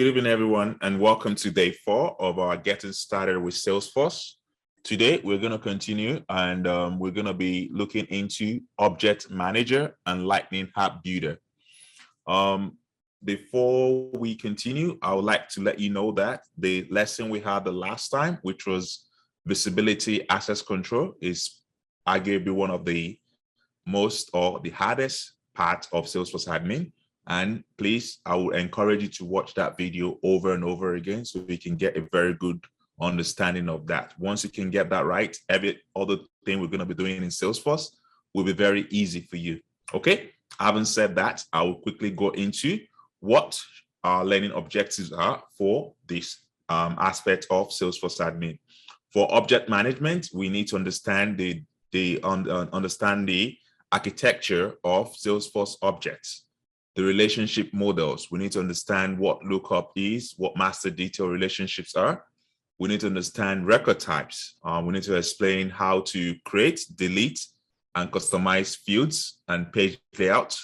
Good evening, everyone, and welcome to day 4 of our Getting Started with Salesforce. Today, we're going to continue and we're going to be looking into Object Manager and Lightning App Builder. Before we continue, I would like to let you know that the lesson we had the last time, which was Visibility Access Control, is arguably one of the most or the hardest part of Salesforce admin. And please, I would encourage you to watch that video over and over again so we can get a very good understanding of that. Once you can get that right, every other thing we're going to be doing in Salesforce will be very easy for you. Okay, having said that, I will quickly go into what our learning objectives are for this aspect of Salesforce admin. For object management, we need to understand the architecture of Salesforce objects. The relationship models, we need to understand what lookup is, what master detail relationships are. We need to understand record types. We need to explain how to create, delete, and customize fields and page layout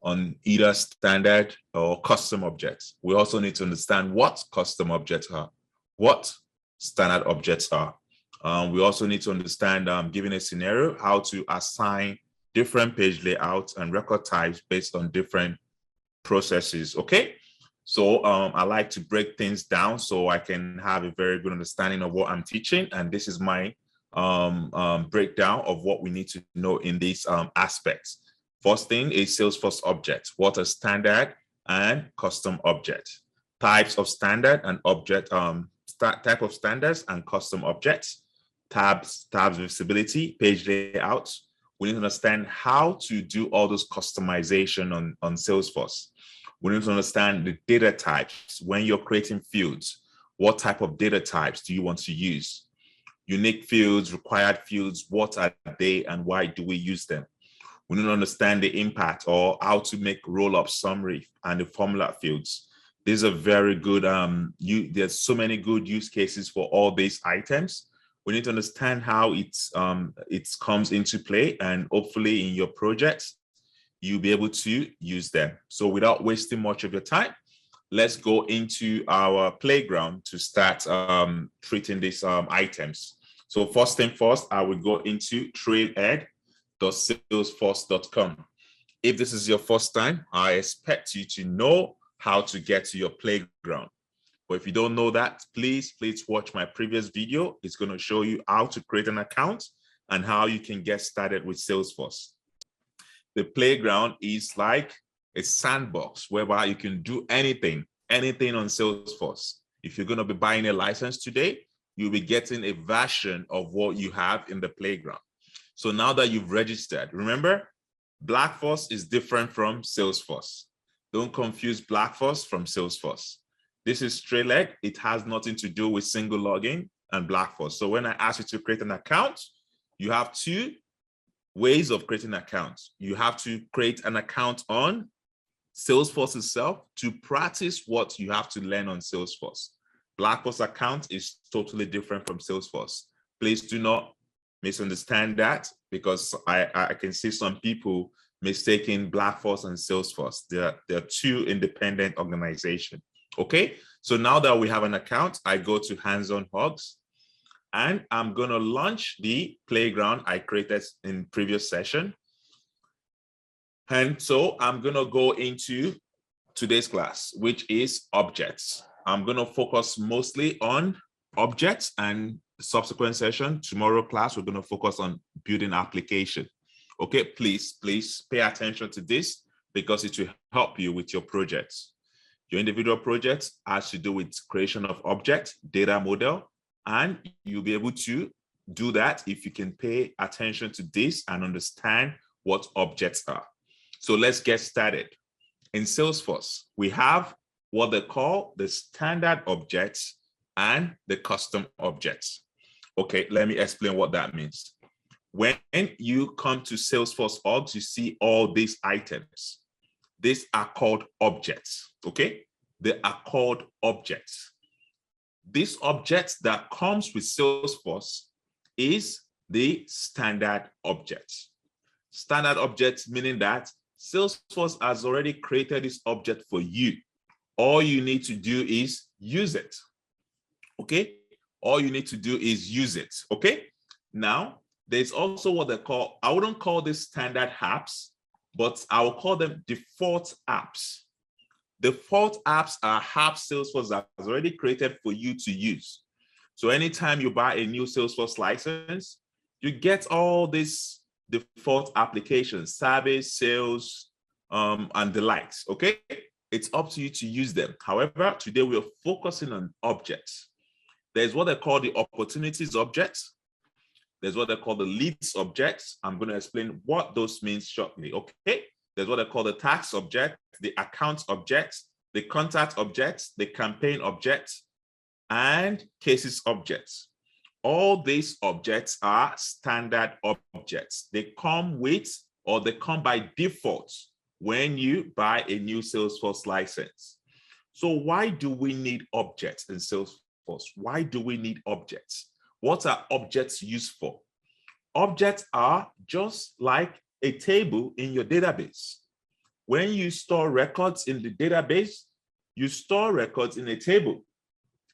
on either standard or custom objects. We also need to understand what custom objects are, what standard objects are. We also need to understand, given a scenario, how to assign different page layouts and record types based on different processes. Okay, so I like to break things down so I can have a very good understanding of what I'm teaching, and this is my breakdown of what we need to know in these aspects. First thing is Salesforce objects. What are standard and custom objects? Types of standard and object type of standards and custom objects. Tabs visibility, page layouts. We need to understand how to do all those customization on Salesforce. We need to understand the data types. When you're creating fields, what type of data types do you want to use? Unique fields, required fields, what are they and why do we use them? We need to understand the impact or how to make roll-up summary and the formula fields. These are very good. There's so many good use cases for all these items. We need to understand how it comes into play, and hopefully in your projects, you'll be able to use them. So without wasting much of your time, let's go into our playground to start treating these items. So first thing first, I will go into trailhead.salesforce.com. If this is your first time, I expect you to know how to get to your playground. But if you don't know that, please watch my previous video. It's going to show you how to create an account and how you can get started with Salesforce. The playground is like a sandbox whereby you can do anything on Salesforce. If you're going to be buying a license today, you'll be getting a version of what you have in the playground. So now that you've registered, remember, Blackforce is different from Salesforce. Don't confuse Blackforce from Salesforce. This is Trailhead. It has nothing to do with single login and Blackforce. So when I ask you to create an account, you have two ways of creating accounts. You have to create an account on Salesforce itself to practice what you have to learn on Salesforce. Blackforce account is totally different from Salesforce. Please do not misunderstand that, because I can see some people mistaking Blackforce and Salesforce. They're two independent organizations. Okay, so now that we have an account, I go to hands-on hugs and I'm going to launch the playground I created in previous session. And so I'm going to go into today's class, which is objects. I'm going to focus mostly on objects, and subsequent session, tomorrow class, we're going to focus on building application. Okay, please pay attention to this because it will help you with your projects. Your individual projects has to do with creation of object, data model, and you'll be able to do that if you can pay attention to this and understand what objects are. So let's get started. In Salesforce, we have what they call the standard objects and the custom objects. Okay, let me explain what that means. When you come to Salesforce orgs, you see all these items. These are called objects, okay? They are called objects. This object that comes with Salesforce is the standard object. Standard objects meaning that Salesforce has already created this object for you All you need to do is use it. Okay? All you need to do is use it. Okay? Now, there's also what they call, I wouldn't call this standard apps, but I will call them default apps. Default apps are apps Salesforce has already created for you to use. So anytime you buy a new Salesforce license, you get all these default applications, service, sales, and the likes, okay? It's up to you to use them. However, today we're focusing on objects. There's what they call the opportunities objects. There's what they call the leads objects. I'm going to explain what those means shortly, okay? There's what they call the tax object, the account objects, the contact objects, the campaign objects, and cases objects. All these objects are standard objects. They come with, or they come by default when you buy a new Salesforce license. So why do we need objects in Salesforce? Why do we need objects? What are objects used for? Objects are just like a table in your database. When you store records in the database, you store records in a table.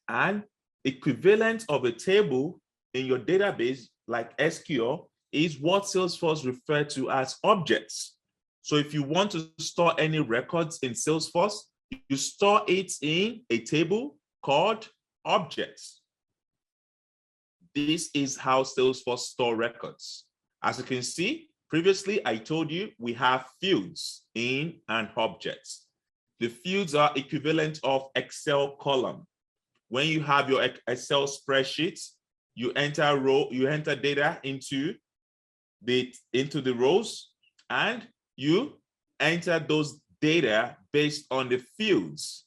And equivalent of a table in your database, like SQL, is what Salesforce refers to as objects. So if you want to store any records in Salesforce, you store it in a table called objects. This is how Salesforce store records. As you can see, previously I told you we have fields in an object. The fields are equivalent of Excel column. When you have your Excel spreadsheet, you enter data into the rows, and you enter those data based on the fields.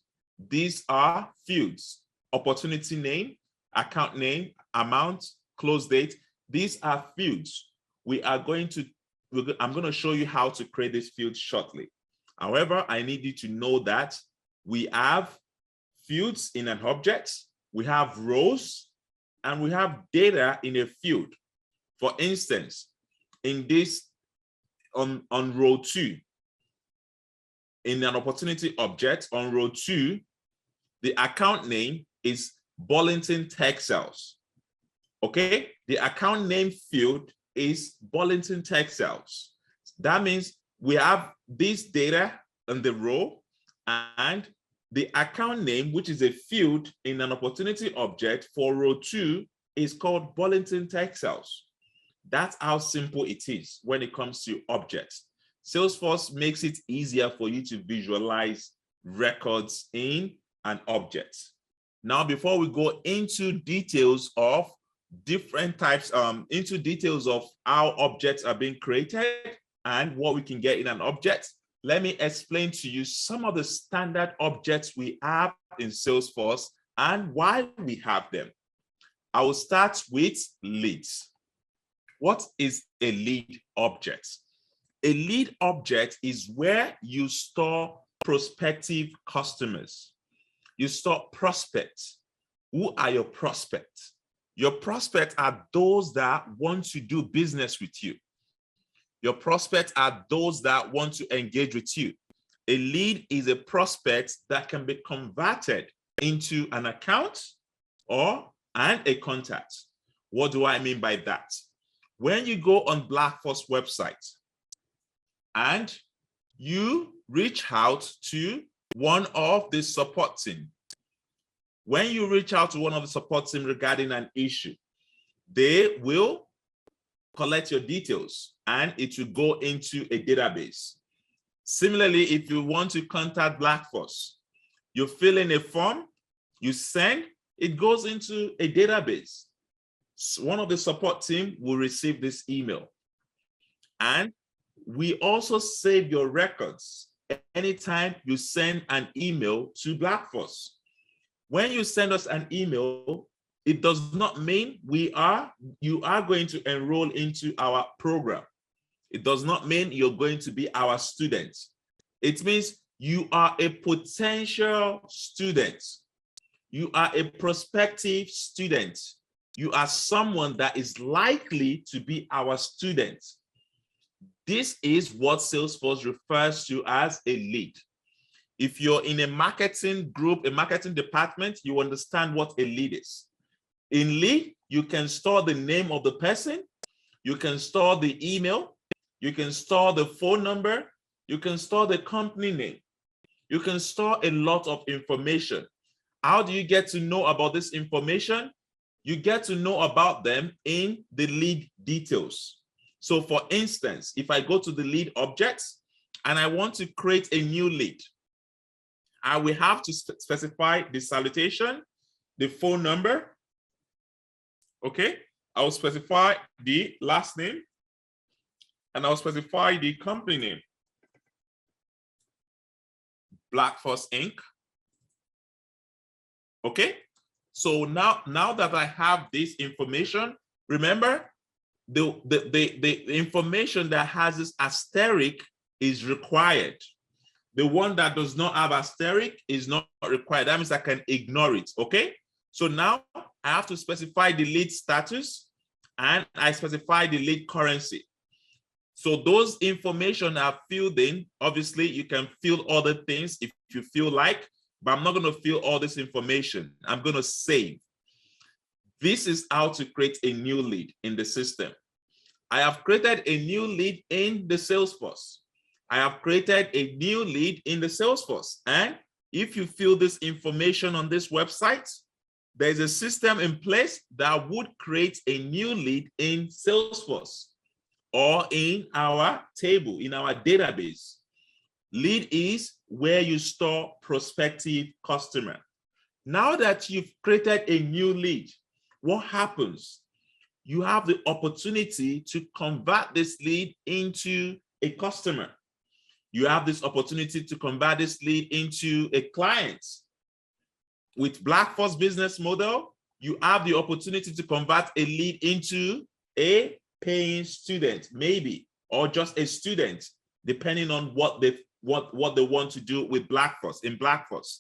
These are fields: opportunity name, account name, amount, close date. These are fields. I'm going to show you how to create these fields shortly. However, I need you to know that we have fields in an object, we have rows, and we have data in a field. For instance, in this, on row 2, in an opportunity object on row 2, the account name is Burlington Textiles. Okay, the account name field is Burlington Textiles. That means we have this data in the row, and the account name, which is a field in an opportunity object for row 2, is called Burlington Textiles. That's how simple it is when it comes to objects. Salesforce makes it easier for you to visualize records in an object. Now, before we go into details of different types, into details of how objects are being created and what we can get in an object, let me explain to you some of the standard objects we have in Salesforce and why we have them. I will start with leads. What is a lead object? A lead object is where you store prospective customers. You store prospects. Who are your prospects? Your prospects are those that want to do business with you. Your prospects are those that want to engage with you. A lead is a prospect that can be converted into an account and a contact. What do I mean by that? When you go on Blackforce website and you reach out to one of the support team, when you reach out to one of the support team regarding an issue, they will collect your details and it will go into a database. Similarly, if you want to contact Blackforce, you fill in a form, you send, it goes into a database. So one of the support team will receive this email. And we also save your records anytime you send an email to Blackforce. When you send us an email, it does not mean you are going to enroll into our program. It does not mean you're going to be our student. It means you are a potential student. You are a prospective student. You are someone that is likely to be our student. This is what Salesforce refers to as a lead. If you're in a marketing group, a marketing department, you understand what a lead is. In lead, you can store the name of the person, you can store the email, you can store the phone number, you can store the company name, you can store a lot of information. How do you get to know about this information? You get to know about them in the lead details. So for instance, if I go to the lead objects and I want to create a new lead, I will have to specify the salutation, the phone number. Okay, I'll specify the last name and I'll specify the company name. Blackforce Inc. Okay, so now that I have this information, remember the information that has this asterisk is required. The one that does not have asterisk is not required. That means I can ignore it. Okay, so now I have to specify the lead status and I specify the lead currency. So those information are filled in. Obviously, you can fill other things if you feel like, but I'm not going to fill all this information. I'm going to save. This is how to create a new lead in the system. I have created a new lead in the Salesforce. I have created a new lead in the Salesforce. And if you fill this information on this website, there's a system in place that would create a new lead in Salesforce or in our table, in our database. Lead is where you store prospective customer. Now that you've created a new lead, what happens? You have the opportunity to convert this lead into a customer. You have this opportunity to convert this lead into a client. With Blackforce business model, you have the opportunity to convert a lead into a paying student, maybe, or just a student, depending on what they want to do with Blackforce, in Blackforce.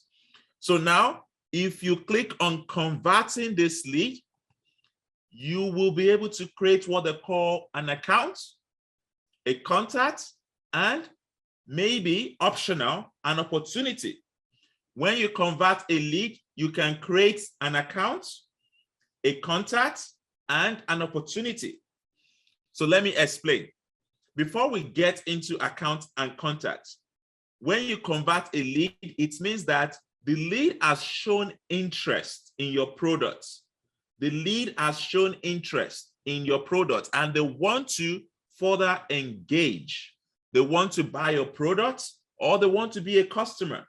So now, if you click on converting this lead, you will be able to create what they call an account, a contact, and maybe optional, an opportunity. When you convert a lead, you can create an account, a contact, and an opportunity. So let me explain. Before we get into account and contact, when you convert a lead, it means that the lead has shown interest in your product. The lead has shown interest in your product and they want to further engage. They want to buy your product or they want to be a customer.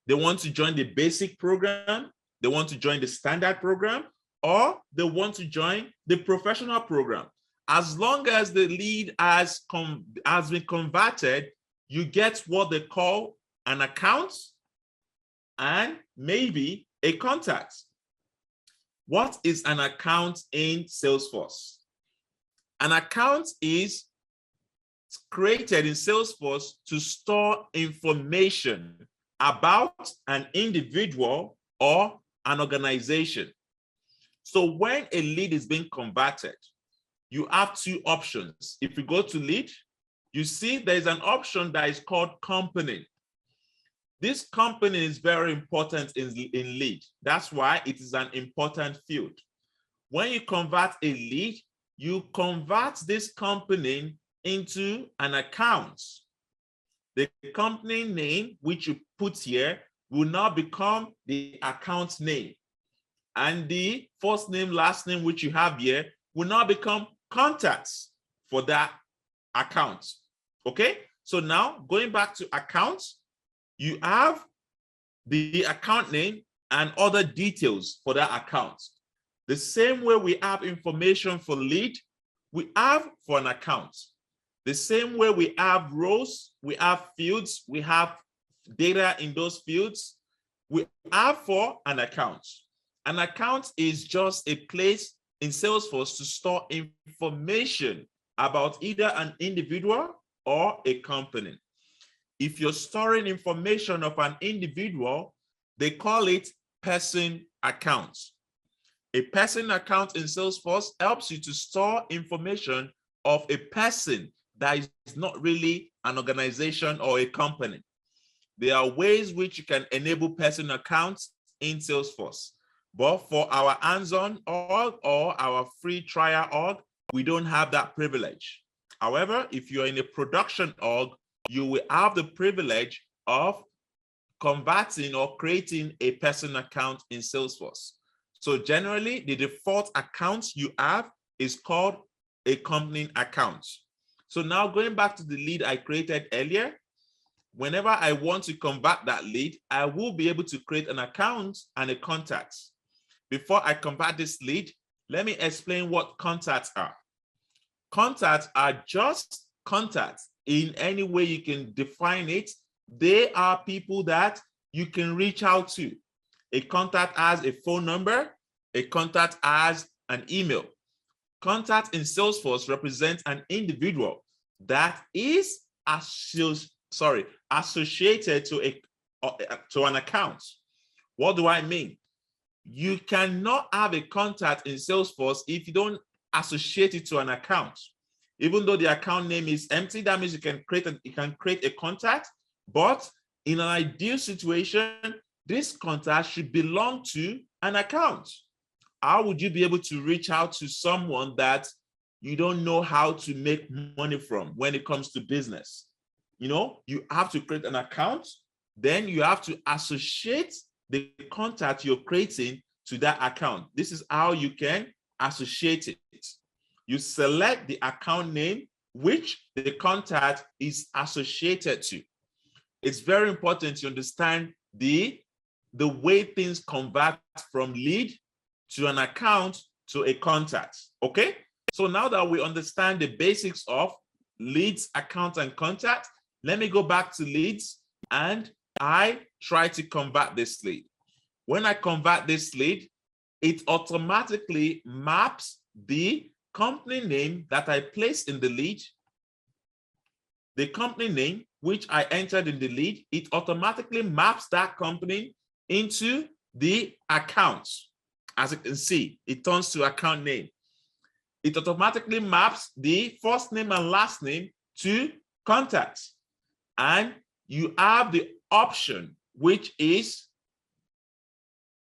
They want to join the basic program, they want to join the standard program, or they want to join the professional program. As long as the lead has been converted, you get what they call an account and maybe a contact. What is an account in Salesforce? An account is created in Salesforce to store information about an individual or an organization. So when a lead is being converted, you have two options. If you go to lead, you see there's an option that is called company. This company is very important in lead. That's why it is an important field. When you convert a lead, you convert this company into an account. The company name, which you put here, will now become the account name. And the first name, last name, which you have here, will now become contacts for that account. Okay, so now going back to accounts, you have the account name and other details for that account. The same way we have information for lead, we have for an account. The same way we have rows, we have fields, we have data in those fields, we have for an account. An account is just a place in Salesforce to store information about either an individual or a company. If you're storing information of an individual, they call it person accounts. A person account in Salesforce helps you to store information of a person that is not really an organization or a company. There are ways which you can enable person accounts in Salesforce. But for our hands-on org or our free trial org, we don't have that privilege. However, if you're in a production org, you will have the privilege of converting or creating a person account in Salesforce. So generally, the default account you have is called a company account. So now going back to the lead I created earlier, whenever I want to convert that lead, I will be able to create an account and a contact. Before I convert this lead, let me explain what contacts are. Contacts are just contacts in any way you can define it. They are people that you can reach out to. A contact has a phone number, a contact has an email. Contact in Salesforce represents an individual that is associated to an account. What do I mean? You cannot have a contact in Salesforce if you don't associate it to an account. Even though the account name is empty, that means you can create a contact, but in an ideal situation, this contact should belong to an account. How would you be able to reach out to someone that you don't know how to make money from when it comes to business? You know, you have to create an account, then you have to associate the contact you're creating to that account. This is how you can associate it. You select the account name which the contact is associated to. It's very important to understand the way things convert from lead to an account to a contact. Okay, so now that we understand the basics of leads, account, and contact, let me go back to leads and I try to convert this lead. When I convert this lead, it automatically maps the company name that I placed in the lead, the company name which I entered in the lead, it automatically maps that company into the account. As you can see, it turns to account name. It automatically maps the first name and last name to contacts. And you have the option, which is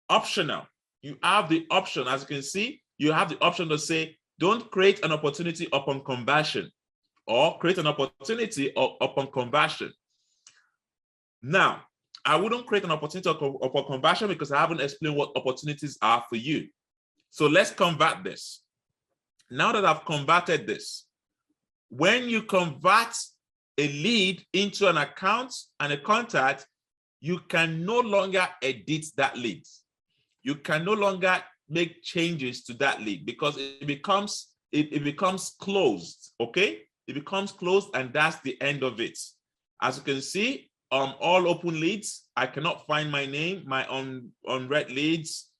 optional. You have the option, as you can see, you have the option to say, don't create an opportunity upon conversion or create an opportunity upon conversion. Now, I wouldn't create an opportunity upon conversion because I haven't explained what opportunities are for you. So let's convert this. Now that I've converted this, when you convert a lead into an account and a contact, you can no longer edit that lead. You can no longer make changes to that lead because it becomes closed. Okay, it becomes closed, and that's the end of it. As you can see, all open leads, I cannot find my name, my unread leads,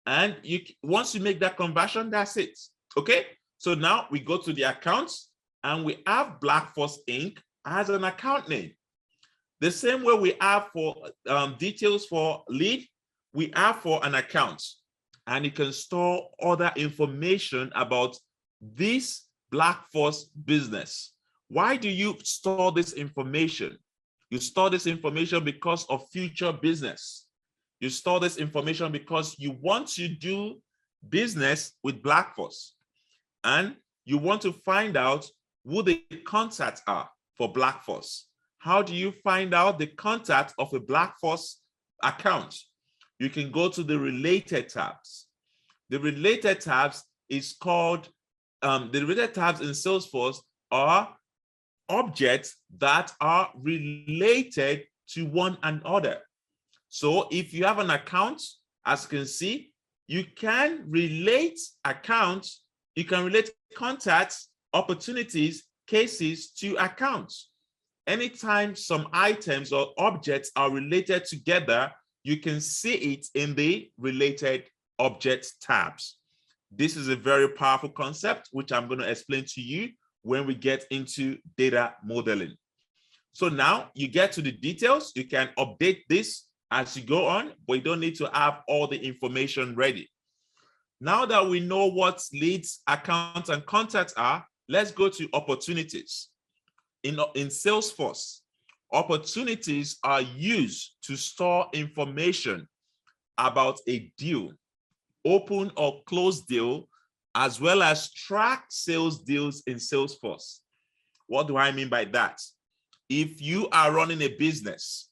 and once you make that conversion, that's it. Okay, so now we go to the accounts and we have Blackforce Inc. as an account name. The same way we have for details for lead, we have for an account, and you can store other information about this Blackforce business. Why do you store this information? You store this information because of future business. You store this information because you want to do business with Blackforce, and you want to find out who the contacts are for Blackforce. How do you find out the contact of a Blackforce account? You can go to the related tabs. The related tabs is called, the related tabs in Salesforce are objects that are related to one another. So if you have an account, as you can see, you can relate accounts, you can relate contacts, opportunities, cases to accounts. Anytime some items or objects are related together, you can see it in the related objects tabs. This is a very powerful concept, which I'm going to explain to you when we get into data modeling. So now you get to the details. You can update this as you go on, but you don't need to have all the information ready. Now that we know what leads, accounts, and contacts are, let's go to opportunities. In Salesforce, Opportunities are used to store information about a deal, open or closed deal, as well as track sales deals in Salesforce. What do I mean by that? If you are running a business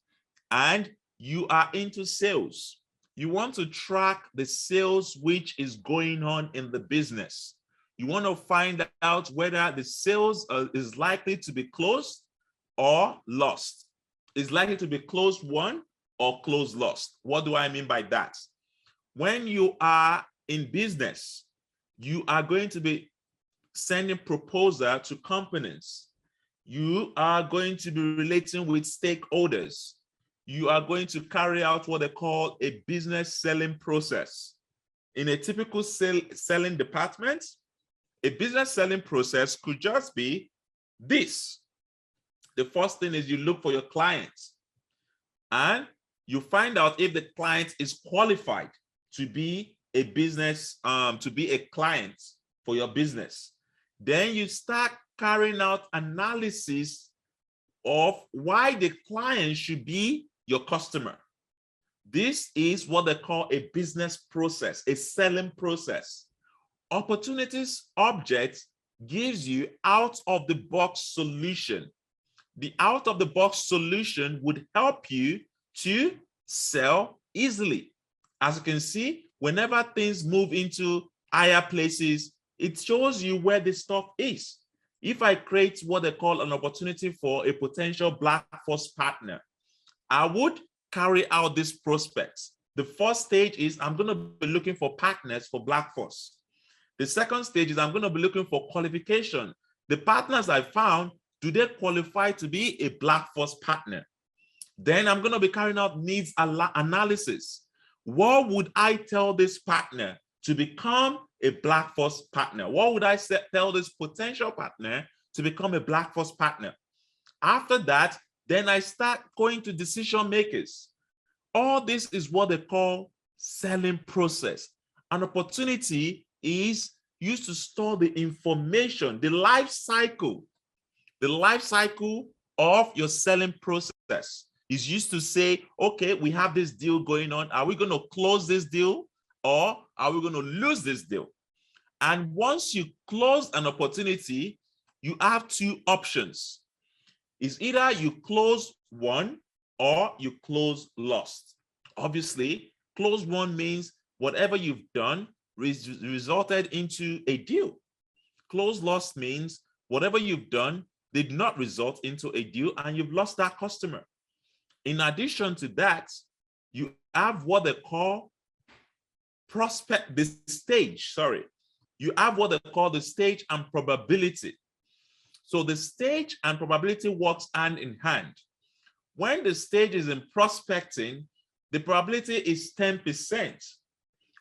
and you are into sales, you want to track the sales which is going on in the business. You want to find out whether the sales is likely to be closed or lost. Is likely to be closed won or closed lost. What do I mean by that? When you are in business, you are going to be sending proposal to companies. You are going to be relating with stakeholders. You are going to carry out what they call a business selling process. In a typical selling department, a business selling process could just be this. The first thing is you look for your clients and you find out if the client is qualified to be a business, to be a client for your business. Then you start carrying out analysis of why the client should be your customer. This is what they call a business process, a selling process. Opportunities-Object gives you out-of-the-box solution. The out-of-the-box solution would help you to sell easily. As you can see, whenever things move into higher places, it shows you where the stuff is. If I create what they call an opportunity for a potential Black Force partner, I would carry out this prospects. The first stage is I'm going to be looking for partners for Black Force. The second stage is I'm going to be looking for qualification. The partners I found, do they qualify to be a Black Force partner? Then I'm going to be carrying out needs analysis. What would I tell this partner to become a Black Force partner? What would I tell this potential partner to become a Black Force partner? After that, then I start going to decision makers. All this is what they call selling process. An opportunity is used to store the information, the life cycle of your selling process is used to say, okay, we have this deal going on. Are we going to close this deal or are we going to lose this deal? And once you close an opportunity, you have two options. It's either you close one or you close lost. Obviously, close one means whatever you've done resulted into a deal. Close lost means whatever you've done did not result into a deal and you've lost that customer. In addition to that, you have what they call you have what they call the stage and probability. So the stage and probability works hand in hand. When the stage is in prospecting, the probability is 10%.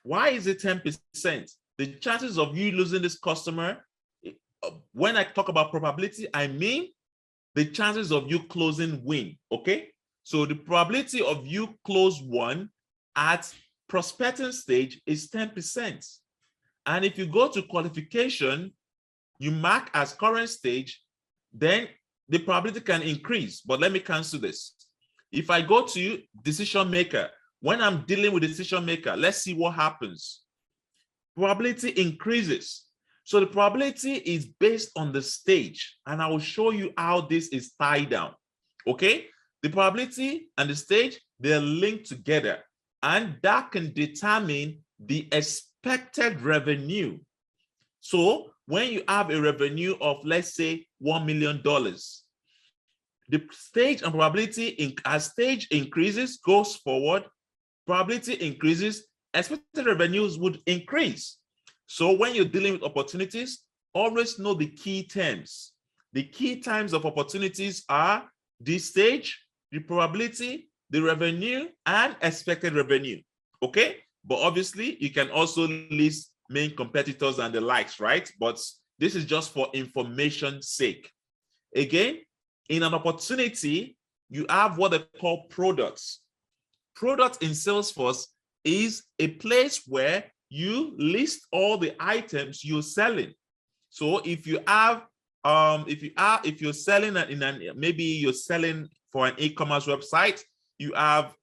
Why is it 10%? The chances of you losing this customer, when I talk about probability, I mean the chances of you closing win, okay? So the probability of you close one at prospecting stage is 10%. And if you go to qualification, you mark as current stage, then the probability can increase. But let me cancel this. If I go to decision maker, when I'm dealing with decision maker, let's see what happens. Probability increases. So the probability is based on the stage, and I will show you how this is tied down. Okay, the probability and the stage, they're linked together, and that can determine the expected revenue. So when you have a revenue of, let's say, $1 million, the stage and probability, as stage increases, goes forward, probability increases, expected revenues would increase. So when you're dealing with opportunities, always know the key terms. The key terms of opportunities are the stage, the probability, the revenue, and expected revenue. Okay? But obviously, you can also list main competitors and the likes, right? But this is just for information's sake. Again, in an opportunity, you have what they call products. Products in Salesforce is a place where you list all the items you're selling. So if you have if you're selling maybe you're selling for an e-commerce website, you have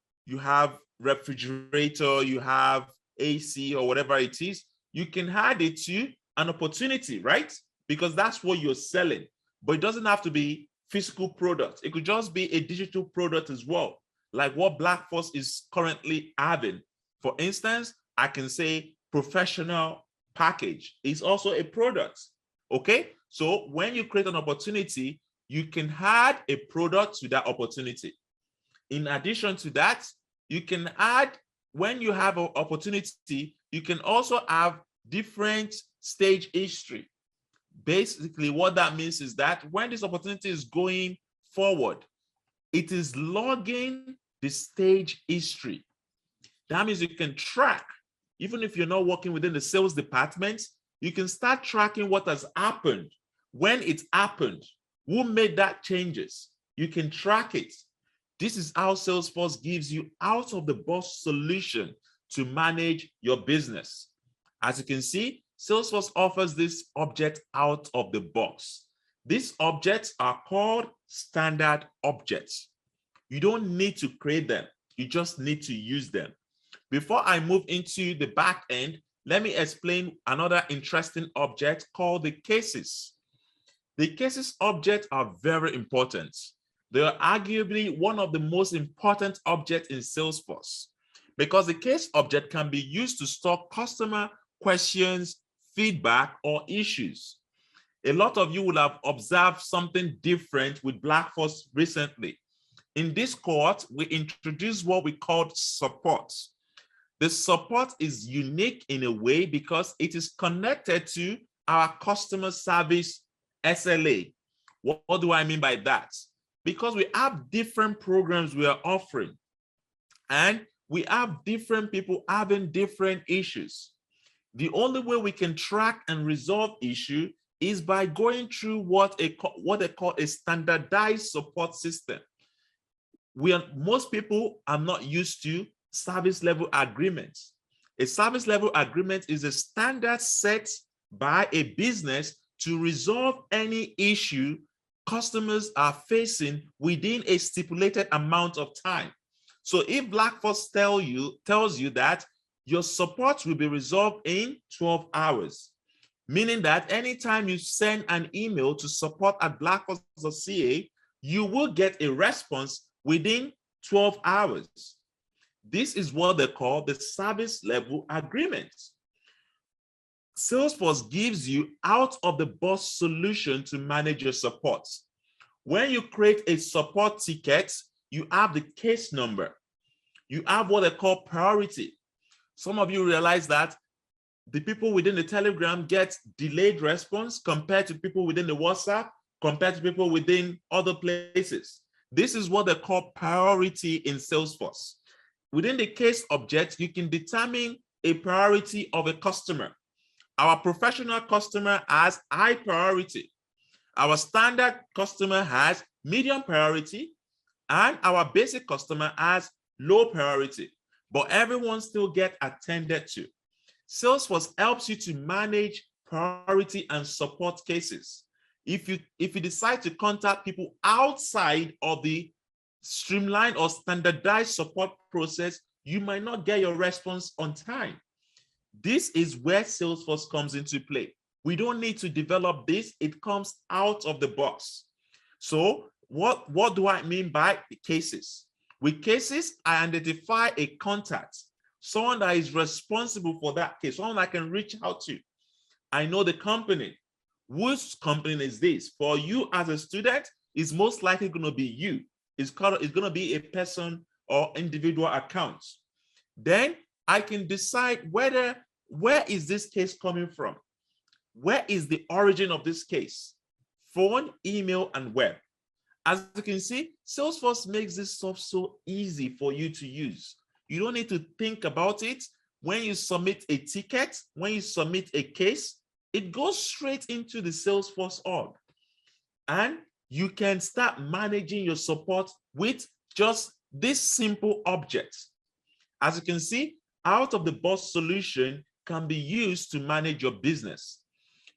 refrigerator, you have AC or whatever it is, you can add it to an opportunity, right? Because that's what you're selling. But it doesn't have to be physical product. It could just be a digital product as well, like what Blackforce is currently having. For instance, I can say professional package is also a product. Okay, so when you create an opportunity, you can add a product to that opportunity. In addition to that, you can add, when you have an opportunity, you can also have different stage history. Basically, what that means is that when this opportunity is going forward, it is logging the stage history. That means you can track, even if you're not working within the sales department, you can start tracking what has happened, when it happened, who made that changes. You can track it. This is how Salesforce gives you out-of-the-box solution to manage your business. As you can see, Salesforce offers this object out of the box. These objects are called standard objects. You don't need to create them. You just need to use them. Before I move into the back end, let me explain another interesting object called the cases. The cases objects are very important. They are arguably one of the most important objects in Salesforce because the case object can be used to store customer questions, feedback, or issues. A lot of you will have observed something different with Blackforce recently. In this cohort, we introduced what we called support. The support is unique in a way because it is connected to our customer service SLA. What do I mean by that? Because we have different programs we are offering, and we have different people having different issues. The only way we can track and resolve issue is by going through what they call a standardized support system. Most people are not used to service level agreements. A service level agreement is a standard set by a business to resolve any issue customers are facing within a stipulated amount of time. So if Blackforce tells you that your support will be resolved in 12 hours, meaning that anytime you send an email to support@blackforce.ca, you will get a response within 12 hours. This is what they call the service level agreement. Salesforce gives you out-of-the-box solution to manage your support. When you create a support ticket, you have the case number. You have what they call priority. Some of you realize that the people within the Telegram get delayed response compared to people within the WhatsApp, compared to people within other places. This is what they call priority in Salesforce. Within the case object, you can determine a priority of a customer. Our professional customer has high priority. Our standard customer has medium priority, and our basic customer has low priority, but everyone still gets attended to. Salesforce helps you to manage priority and support cases. If you decide to contact people outside of the streamlined or standardized support process, you might not get your response on time. This is where Salesforce comes into play. We don't need to develop this. It comes out of the box. So what do I mean by cases? With cases, I identify a contact, someone that is responsible for that case, someone I can reach out to. I know the company. Whose company is this? For you as a student, it's most likely going to be you. It's going to be a person or individual account. Then I can decide where is this case coming from? Where is the origin of this case? Phone, email, and web. As you can see, Salesforce makes this stuff so easy for you to use. You don't need to think about it. When you submit a ticket, when you submit a case, it goes straight into the Salesforce org. And you can start managing your support with just this simple object. As you can see, out-of-the-box solution can be used to manage your business.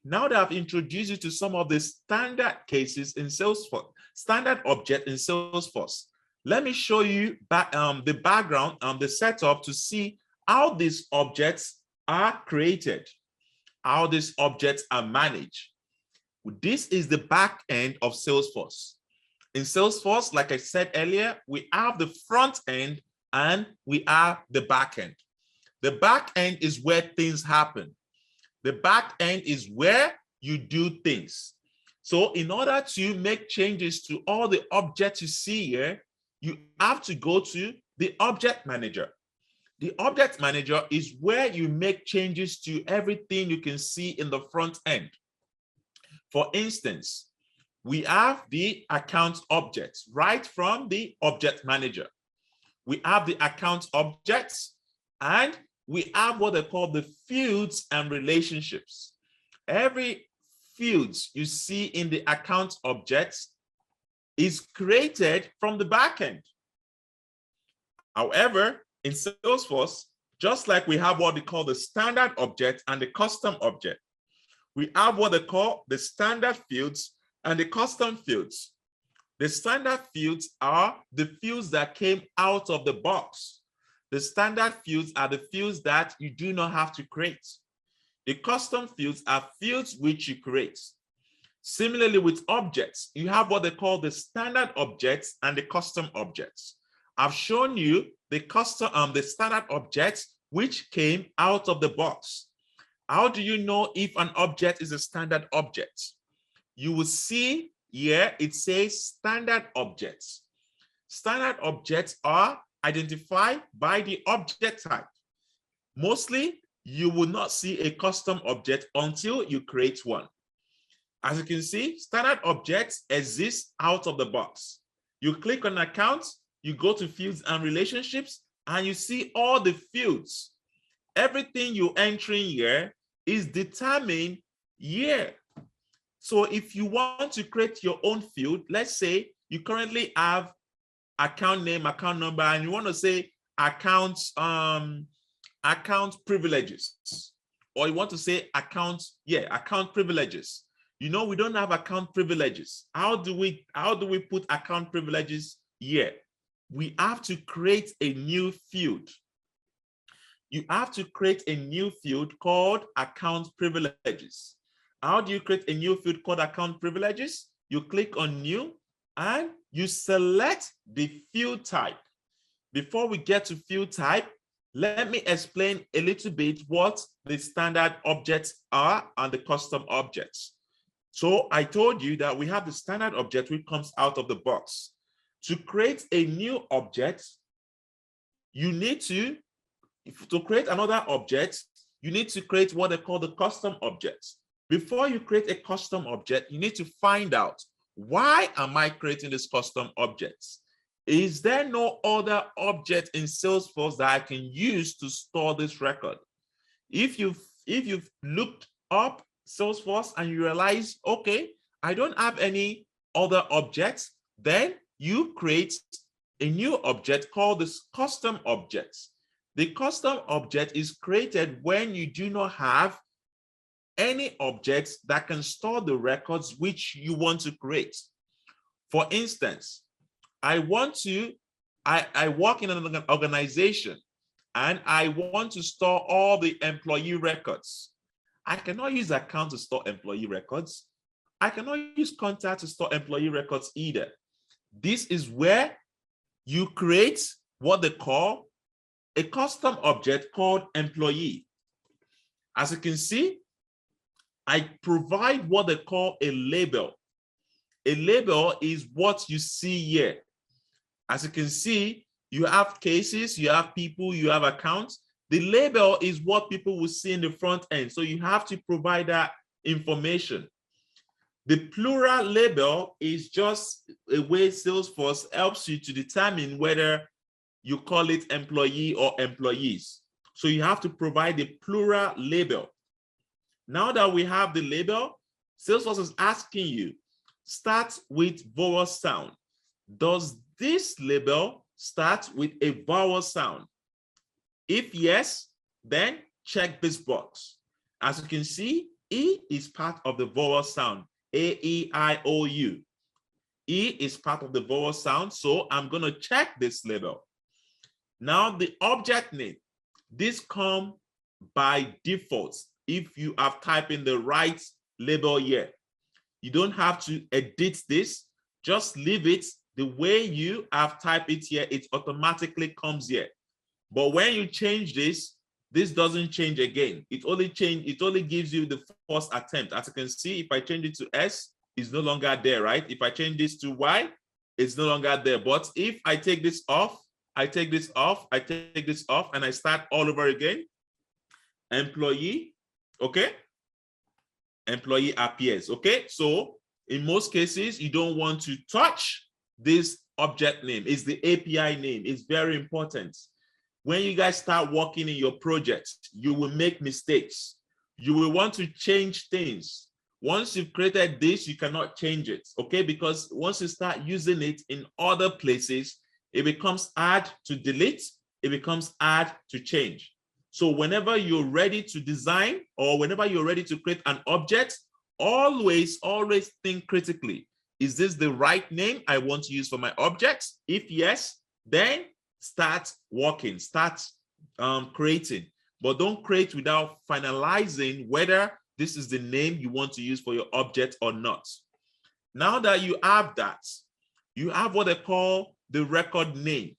Now that I've introduced you to some of the standard cases in Salesforce, standard object in Salesforce, let me show you the background, the setup to see how these objects are created, how these objects are managed. This is the back end of Salesforce. In Salesforce, like I said earlier, we have the front end and we have the back end. The back end is where things happen. The back end is where you do things. So in order to make changes to all the objects you see here, you have to go to the object manager. The object manager is where you make changes to everything you can see in the front end. For instance, we have the account objects right from the object manager. We have the account objects and we have what they call the fields and relationships. Every fields you see in the account objects is created from the backend. However, in Salesforce, just like we have what they call the standard object and the custom object, we have what they call the standard fields and the custom fields. The standard fields are the fields that came out of the box. The standard fields are the fields that you do not have to create. The custom fields are fields which you create. Similarly with objects, you have what they call the standard objects and the custom objects. I've shown you the standard objects which came out of the box. How do you know if an object is a standard object? You will see here it says standard objects. Standard objects are identified by the object type. Mostly, you will not see a custom object until you create one. As you can see, standard objects exist out of the box. You click on accounts, you go to fields and relationships, and you see all the fields. Everything you entering here is determined here. So if you want to create your own field, let's say you currently have account name, account number, and you want to say account privileges, or you want to say account privileges. You know, we don't have account privileges. How do we put account privileges here? We have to create a new field. You have to create a new field called account privileges. How do you create a new field called account privileges? You click on new and you select the field type. Before we get to field type, let me explain a little bit what the standard objects are and the custom objects. So I told you that we have the standard object which comes out of the box. To create a new object, you need to create another object, you need to create what they call the custom objects. Before you create a custom object, you need to find out, why am I creating this custom objects? Is there no other object in Salesforce that I can use to store this record? If you've looked up Salesforce and you realize, okay, I don't have any other objects, then you create a new object called this custom objects. The custom object is created when you do not have any objects that can store the records which you want to create. For instance, I work in an organization and I want to store all the employee records. I cannot use account to store employee records. I cannot use contact to store employee records either. This is where you create what they call a custom object called employee. As you can see, I provide what they call a label. A label is what you see here. As you can see, you have cases, you have people, you have accounts. The label is what people will see in the front end. So you have to provide that information. The plural label is just a way Salesforce helps you to determine whether you call it employee or employees. So you have to provide the plural label. Now that we have the label, Salesforce is asking you, start with vowel sound. Does this label start with a vowel sound? If yes, then check this box. As you can see, E is part of the vowel sound, A-E-I-O-U. E is part of the vowel sound, so I'm going to check this label. Now the object name, this comes by default if you have typed in the right label here. You don't have to edit this, just leave it the way you have typed it here, it automatically comes here. But when you change this, this doesn't change again. It only gives you the first attempt. As you can see, if I change it to S, it's no longer there, right? If I change this to Y, it's no longer there. But if I take this off, I take this off, I take this off, and I start all over again, employee, okay? Employee appears, okay? So in most cases, you don't want to touch this object name. It's the API name. It's very important. When you guys start working in your project, you will make mistakes. You will want to change things. Once you've created this, you cannot change it, okay? Because once you start using it in other places, it becomes hard to delete. It becomes hard to change. So whenever you're ready to design or whenever you're ready to create an object, always think critically. Is this the right name I want to use for my objects? If yes, then start working, start creating. But don't create without finalizing whether this is the name you want to use for your object or not. Now that you have that, you have what they call the record name.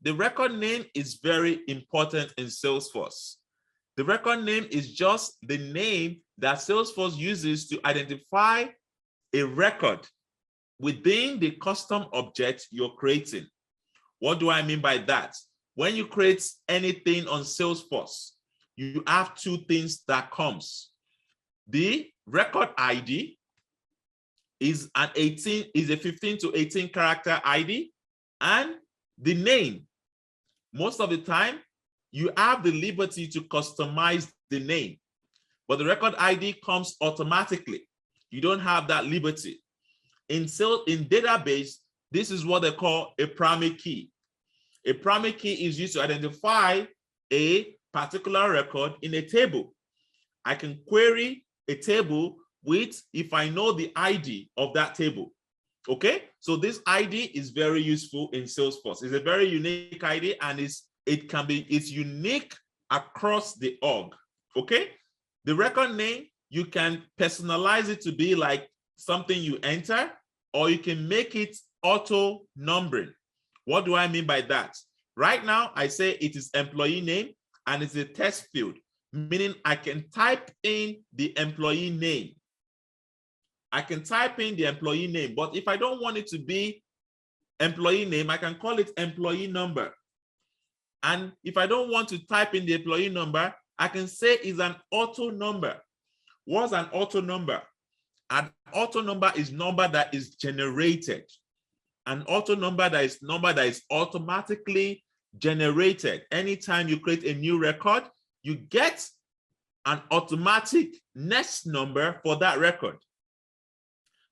The record name is very important in Salesforce. The record name is just the name that Salesforce uses to identify a record within the custom object you're creating. What do I mean by that? When you create anything on Salesforce, you have two things that comes. The record ID is a 15 to 18 character ID, and the name. Most of the time, you have the liberty to customize the name, but the record ID comes automatically. You don't have that liberty. In database, this is what they call a primary key. A primary key is used to identify a particular record in a table. I can query a table with, if I know the ID of that table. Okay, so this ID is very useful in Salesforce. It's a very unique ID, and it's unique across the org. Okay, the record name, you can personalize it to be like something you enter, or you can make it auto numbering. What do I mean by that? Right now, I say it is employee name and it's a text field, meaning I can type in the employee name. I can type in the employee name, but if I don't want it to be employee name, I can call it employee number. And if I don't want to type in the employee number, I can say it's an auto number. What's an auto number? An auto number is number that is generated. An auto number that is automatically generated. Anytime you create a new record, you get an automatic next number for that record.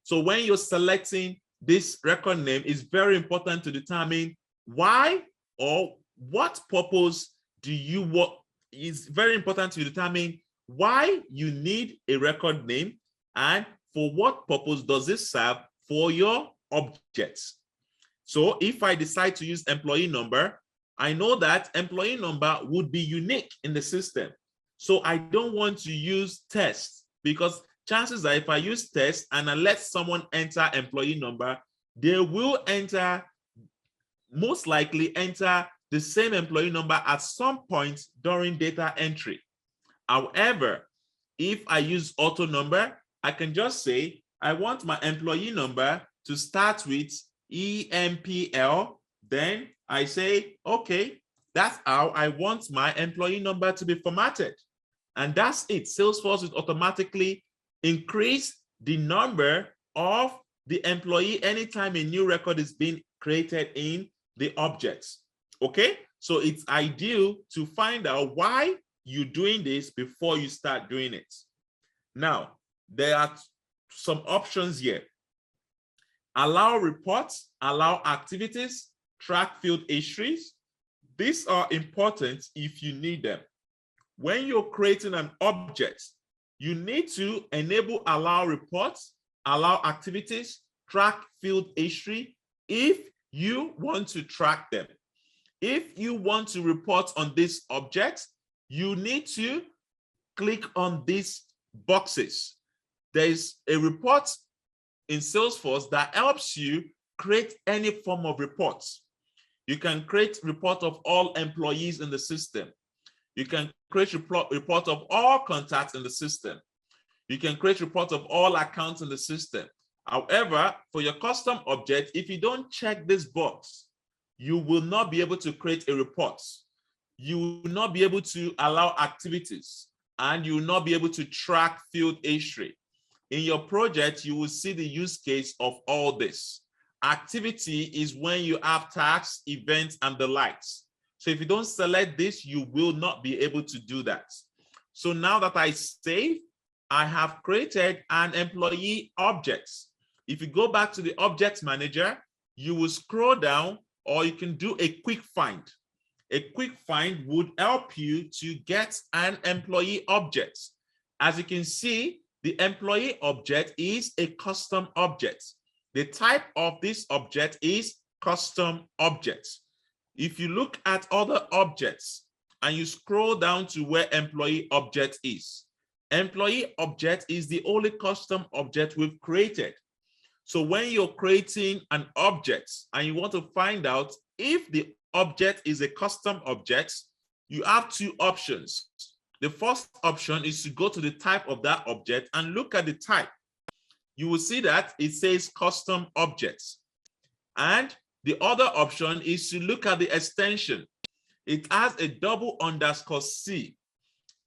So when you're selecting this record name, it's very important to determine why or what purpose do you want. It's very important to determine why you need a record name and for what purpose does it serve for your objects. So if I decide to use employee number, I know that employee number would be unique in the system. So I don't want to use test, because chances are if I use test and I let someone enter employee number, they will most likely enter the same employee number at some point during data entry. However, if I use auto number, I can just say, I want my employee number to start with EMPL. Then I say, okay, that's how I want my employee number to be formatted. And that's it. Salesforce will automatically increase the number of the employee anytime a new record is being created in the objects. Okay, so it's ideal to find out why you're doing this before you start doing it. Now, there are some options here. Allow reports, allow activities, track field histories. These are important if you need them. When you're creating an object, You need to enable allow reports, allow activities, track field history if you want to track them. If you want to report on these objects, you need to click on these boxes. There is a report in Salesforce that helps you create any form of reports. You can create report of all employees in the system. You can create report of all contacts in the system. You can create report of all accounts in the system. However, for your custom object, if you don't check this box, you will not be able to create a report. You will not be able to allow activities, and you will not be able to track field history. In your project, you will see the use case of all this. Activity is when you have tasks, events, and the likes. So if you don't select this, you will not be able to do that. So now that I save, I have created an employee object. If you go back to the object manager, you will scroll down, or you can do a quick find. A quick find would help you to get an employee object. As you can see, the employee object is a custom object. The type of this object is custom object. If you look at other objects and you scroll down to where employee object is, employee object is the only custom object we've created. So when you're creating an object and you want to find out if the object is a custom object, you have two options. The first option is to go to the type of that object and look at the type. You will see that it says custom objects. And the other option is to look at the extension. It has a _C.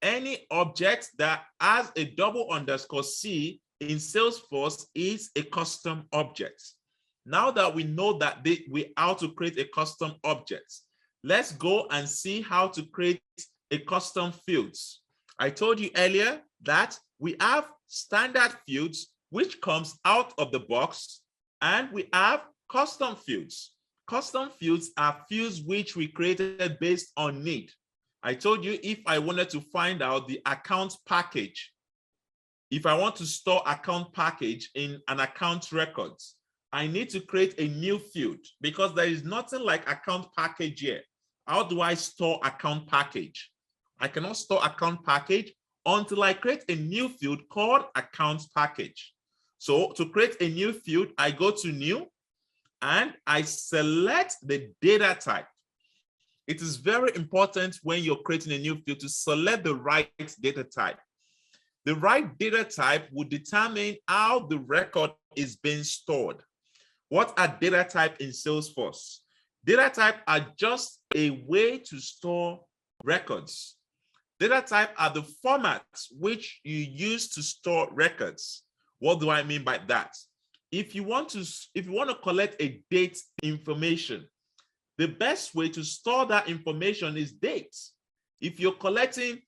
Any object that has a _C in Salesforce is a custom object. Now that we know that how to create a custom object, let's go and see how to create a custom fields. I told you earlier that we have standard fields which comes out of the box, and we have custom fields. Custom fields are fields which we created based on need. I told you if I wanted to find out the account package, if I want to store account package in an account records, I need to create a new field because there is nothing like account package here. How do I store account package? I cannot store account package until I create a new field called account package. So to create a new field, I go to new and I select the data type. It is very important when you're creating a new field to select the right data type. The right data type will determine how the record is being stored. What are data type in Salesforce? Data type are just a way to store records. Data type are the formats which you use to store records. What do I mean by that? If you want to collect a date information, the best way to store that information is dates. If you're collecting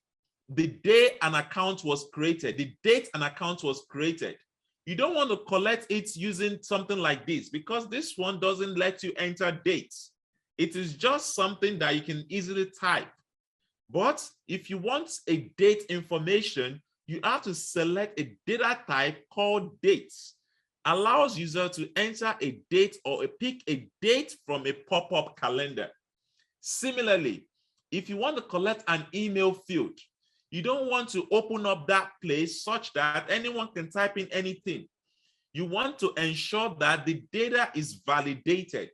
the day an account was created, the date an account was created, you don't want to collect it using something like this because this one doesn't let you enter dates. It is just something that you can easily type. But if you want a date information, you have to select a data type called dates. Allows user to enter a date or pick a date from a pop-up calendar. Similarly, if you want to collect an email field, you don't want to open up that place such that anyone can type in anything. You want to ensure that the data is validated.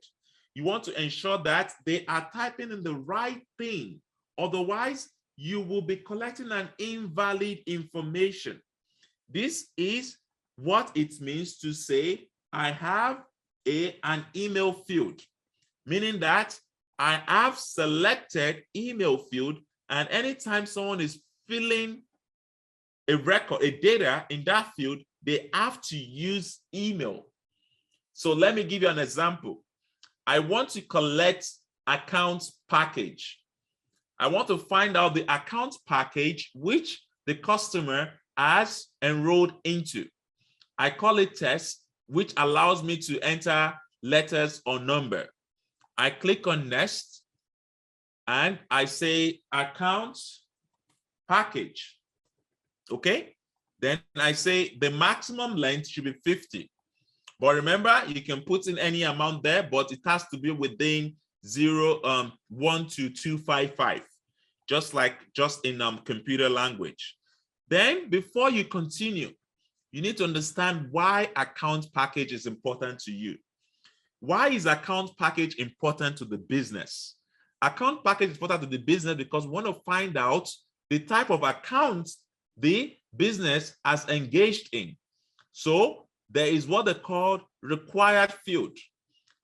You want to ensure that they are typing in the right thing. Otherwise, you will be collecting an invalid information. This is what it means to say, I have an email field, meaning that I have selected email field, and anytime someone is filling a record, a data in that field, they have to use email. So let me give you an example. I want to collect account package. I want to find out the account package which the customer has enrolled into. I call it test, which allows me to enter letters or number. I click on next and I say account package. Okay. Then I say the maximum length should be 50. But remember, you can put in any amount there, but it has to be within 1 to 255, just in computer language. Then before you continue, you need to understand why account package is important to you. Why is account package important to the business? Account package is important to the business because we want to find out the type of accounts the business has engaged in. So there is what they call required field.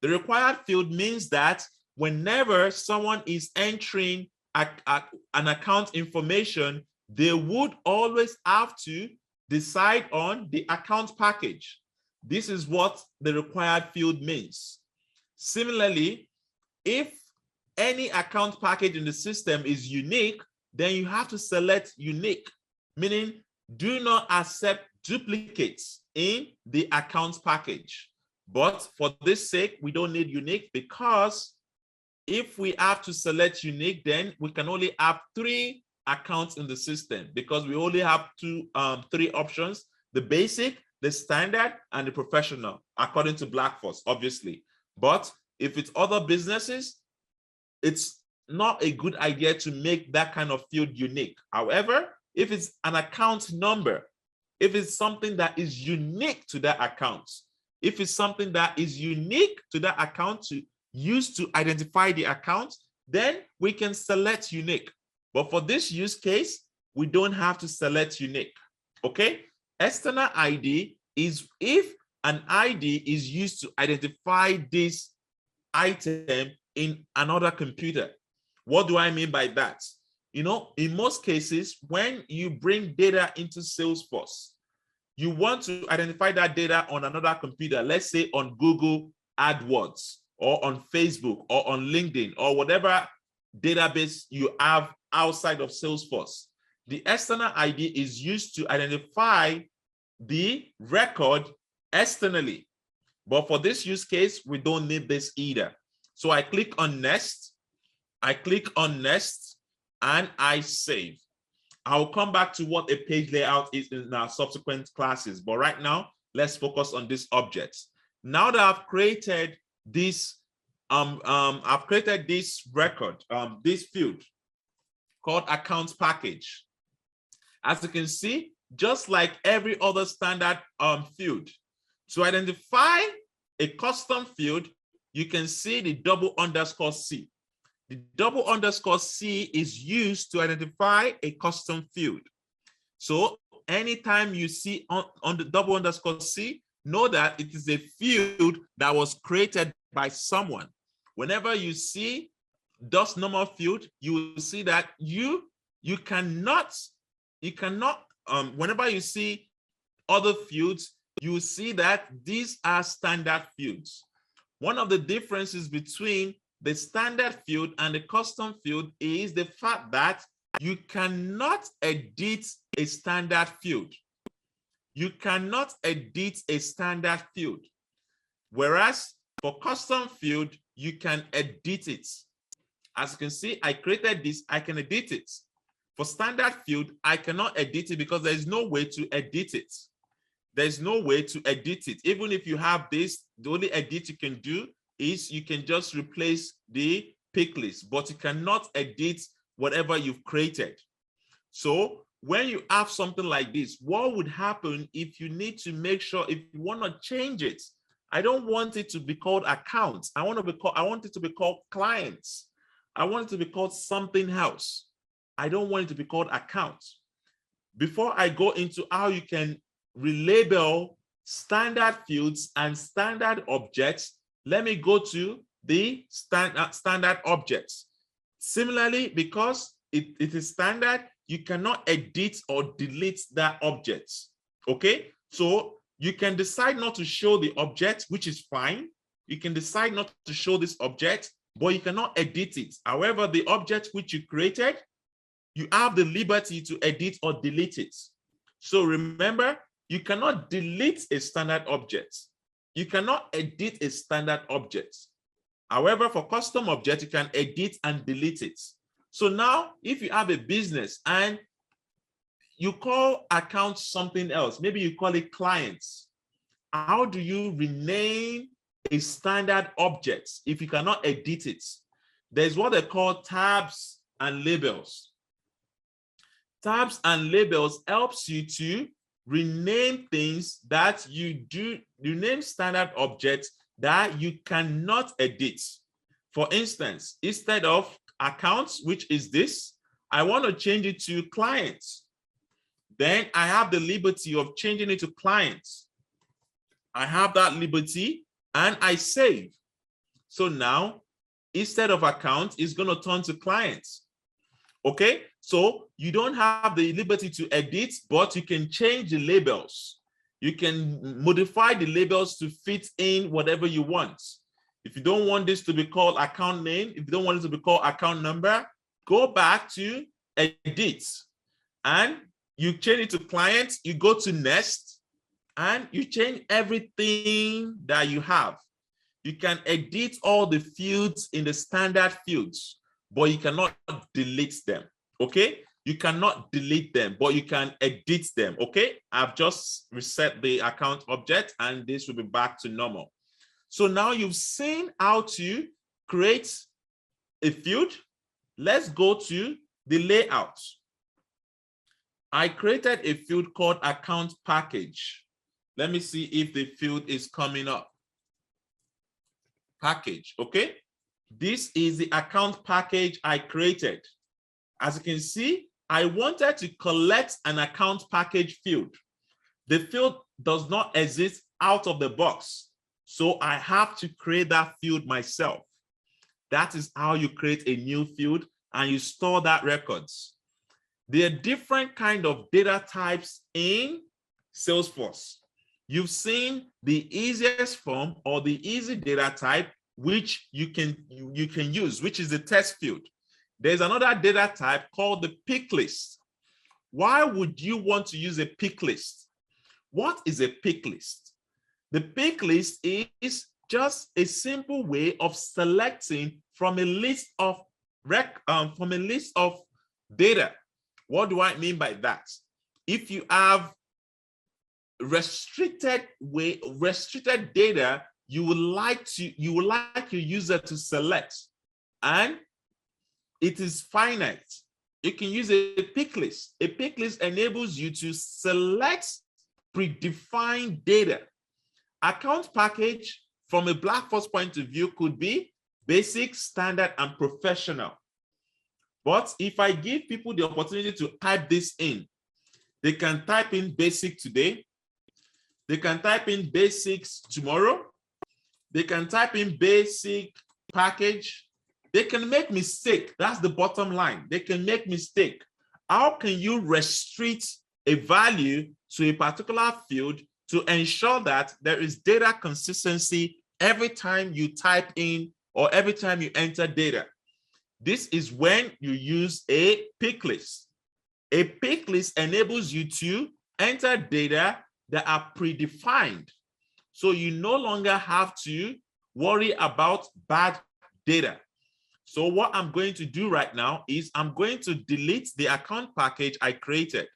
The required field means that whenever someone is entering an account information, they would always have to decide on the account package. This is what the required field means. Similarly, if any account package in the system is unique, then you have to select unique, meaning do not accept duplicates in the account package. But for this sake, we don't need unique, because if we have to select unique, then we can only have 3 accounts in the system, because we only have 3 options: the basic, the standard, and the professional, according to Blackforce, obviously. But if it's other businesses, it's not a good idea to make that kind of field unique. However, if it's an account number, if it's something that is unique to that account, if it's something that is unique to that account to use to identify the account, then we can select unique. But for this use case, we don't have to select unique. Okay? External ID is if an ID is used to identify this item in another computer. What do I mean by that? You know, in most cases, when you bring data into Salesforce, you want to identify that data on another computer, let's say on Google AdWords, or on Facebook, or on LinkedIn, or whatever database you have outside of Salesforce. The external ID is used to identify the record externally. But for this use case, we don't need this either. So I click on Next. I click on Next and I save. I'll come back to what a page layout is in our subsequent classes. But right now, let's focus on this object. Now that I've created this, record, this field called account package. As you can see, just like every other standard field, to identify a custom field, you can see the _C. The _C is used to identify a custom field. So anytime you see on the _C, know that it is a field that was created by someone. Whenever you see just normal field, you will see that you cannot, whenever you see other fields, you will see that these are standard fields. One of the differences between the standard field and the custom field is the fact that you cannot edit a standard field. You cannot edit a standard field. Whereas for custom field, you can edit it. As you can see, I created this, I can edit it. For standard field, I cannot edit it because there is no way to edit it. There's no way to edit it. Even if you have this, the only edit you can do is you can just replace the pick list, but you cannot edit whatever you've created. So when you have something like this, what would happen if you need to make sure, if you want to change it? I don't want it to be called accounts. I want it to be called clients. I want it to be called something else. I don't want it to be called accounts. Before I go into how you can relabel standard fields and standard objects, let me go to the standard objects. Similarly, because it is standard, you cannot edit or delete that object. Okay, so you can decide not to show the object, which is fine. You can decide not to show this object, but you cannot edit it. However, the object which you created, you have the liberty to edit or delete it. So remember, you cannot delete a standard object. You cannot edit a standard object. However, for custom object, you can edit and delete it. So now, if you have a business and you call accounts something else. Maybe you call it clients. How do you rename a standard object if you cannot edit it? There's what they call tabs and labels. Tabs and labels helps you to rename things that you name standard objects that you cannot edit. For instance, instead of accounts, which is this, I want to change it to clients. Then I have the liberty of changing it to clients. I have that liberty and I save. So now, instead of account, it's going to turn to clients. Okay, so you don't have the liberty to edit, but you can change the labels. You can modify the labels to fit in whatever you want. If you don't want this to be called account name, if you don't want it to be called account number, go back to edit and you change it to clients, you go to next and you change everything that you have. You can edit all the fields in the standard fields, but you cannot delete them, okay? You cannot delete them, but you can edit them, okay? I've just reset the account object and this will be back to normal. So now you've seen how to create a field. Let's go to the layout. I created a field called account package. Let me see if the field is coming up. Package, okay? This is the account package I created. As you can see, I wanted to collect an account package field. The field does not exist out of the box, so I have to create that field myself. That is how you create a new field and you store that records. There are different kinds of data types in Salesforce. You've seen the easiest form or the easy data type, which you can use, which is the text field. There's another data type called the pick list. Why would you want to use a pick list? What is a pick list? The pick list is just a simple way of selecting from a list of data. What do I mean by that? If you have restricted data, you would like your user to select, and it is finite. You can use a pick list. A pick list enables you to select predefined data. Account package from a Black Force point of view could be basic, standard, and professional. But if I give people the opportunity to type this in, they can type in basic today. They can type in basics tomorrow. They can type in basic package. They can make mistake. That's the bottom line. They can make mistake. How can you restrict a value to a particular field to ensure that there is data consistency every time you type in or every time you enter data? This is when you use a pick list. A pick list enables you to enter data that are predefined. So you no longer have to worry about bad data. So what I'm going to do right now is I'm going to delete the account package I created.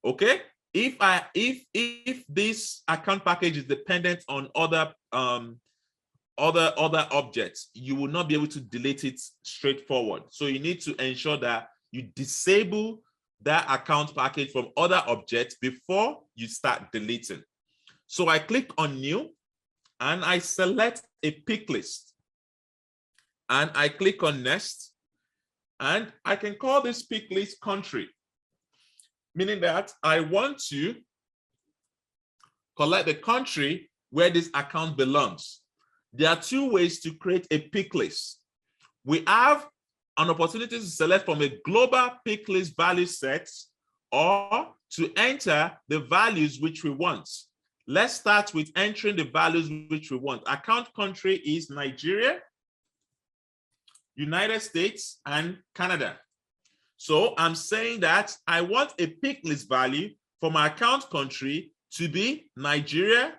Okay? If this account package is dependent on other objects, you will not be able to delete it straightforward. So you need to ensure that you disable that account package from other objects before you start deleting. So I click on new and I select a pick list and I click on next, and I can call this pick list country, meaning that I want to collect the country where this account belongs. There are two ways to create a pick list. We have an opportunity to select from a global pick list value set or to enter the values which we want. Let's start with entering the values which we want. Account country is Nigeria, United States, and Canada. So I'm saying that I want a pick list value for my account country to be Nigeria,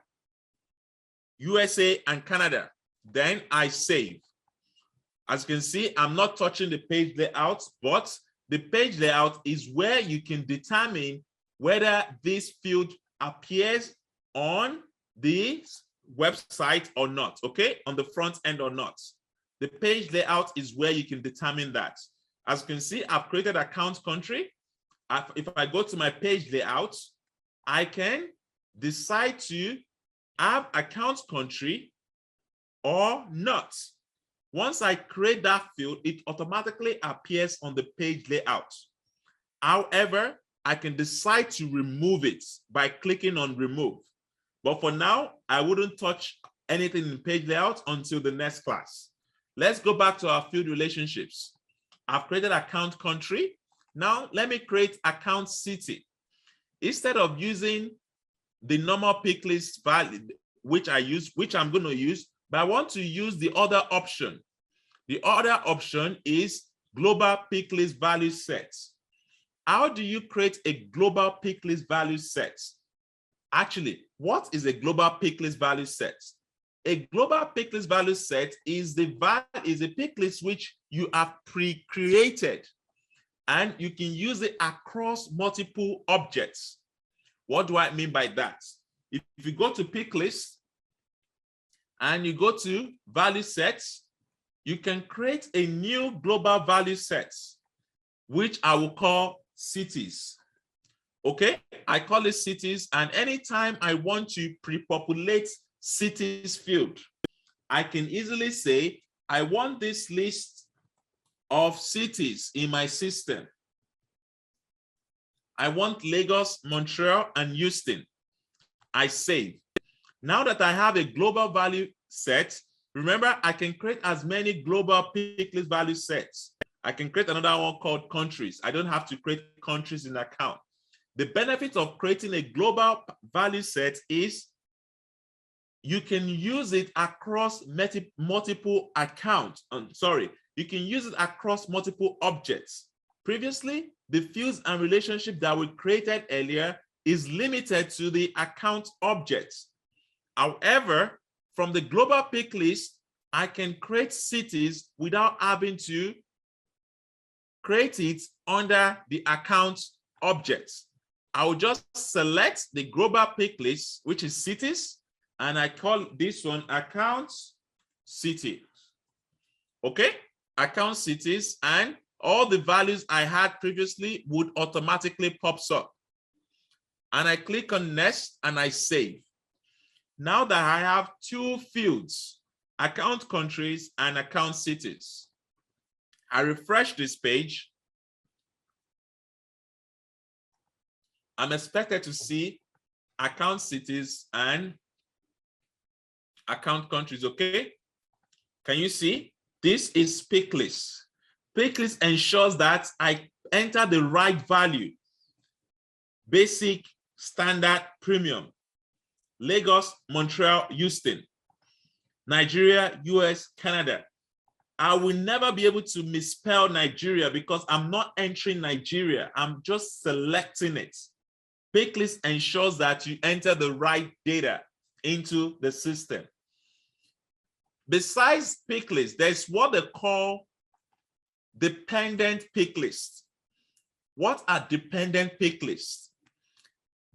USA, and Canada. Then I save. As you can see, I'm not touching the page layout, but The page layout is where you can determine whether this field appears on the website or not, okay? On the front end or not. The page layout is where you can determine that. As you can see, I've created account country. If I go to my page layout, I can decide to have account country or not. Once I create that field, it automatically appears on the page layout. However, I can decide to remove it by clicking on remove. But for now, I wouldn't touch anything in page layout until the next class. Let's go back to our field relationships. I've created account country. Now let me create account city. Instead of using the normal pick list value, which I'm going to use, but I want to use the other option. The other option is global pick list value set. How do you create a global pick list value set? Actually, what is a global pick list value set? A global pick list value set is a pick list which you have pre-created, and you can use it across multiple objects. What do I mean by that? If you go to pick list and you go to value sets, you can create a new global value set, which I will call cities. Okay, I call it cities, and anytime I want to pre-populate cities field, I can easily say, I want this list of cities in my system. I want Lagos, Montreal, and Houston. I save. Now that I have a global value set, remember, I can create as many global pick list value sets. I can create another one called countries. I don't have to create countries in account. The benefit of creating a global value set is you can use it across multiple accounts. You can use it across multiple objects. Previously, the fields and relationships that we created earlier is limited to the account objects. However, from the global pick list, I can create cities without having to create it under the account objects. I will just select the global pick list, which is cities, and I call this one account city. Okay, account cities, and all the values I had previously would automatically pop up. And I click on next and I save. Now that I have two fields, account countries and account cities, I refresh this page. I'm expected to see account cities and account countries, okay? Can you see? This is pick list. Pick list ensures that I enter the right value. Basic, standard, premium. Lagos, Montreal, Houston. Nigeria, US, Canada. I will never be able to misspell Nigeria because I'm not entering Nigeria. I'm just selecting it. Pick list ensures that you enter the right data into the system. Besides pick list, there's what they call dependent pick lists. What are dependent pick lists?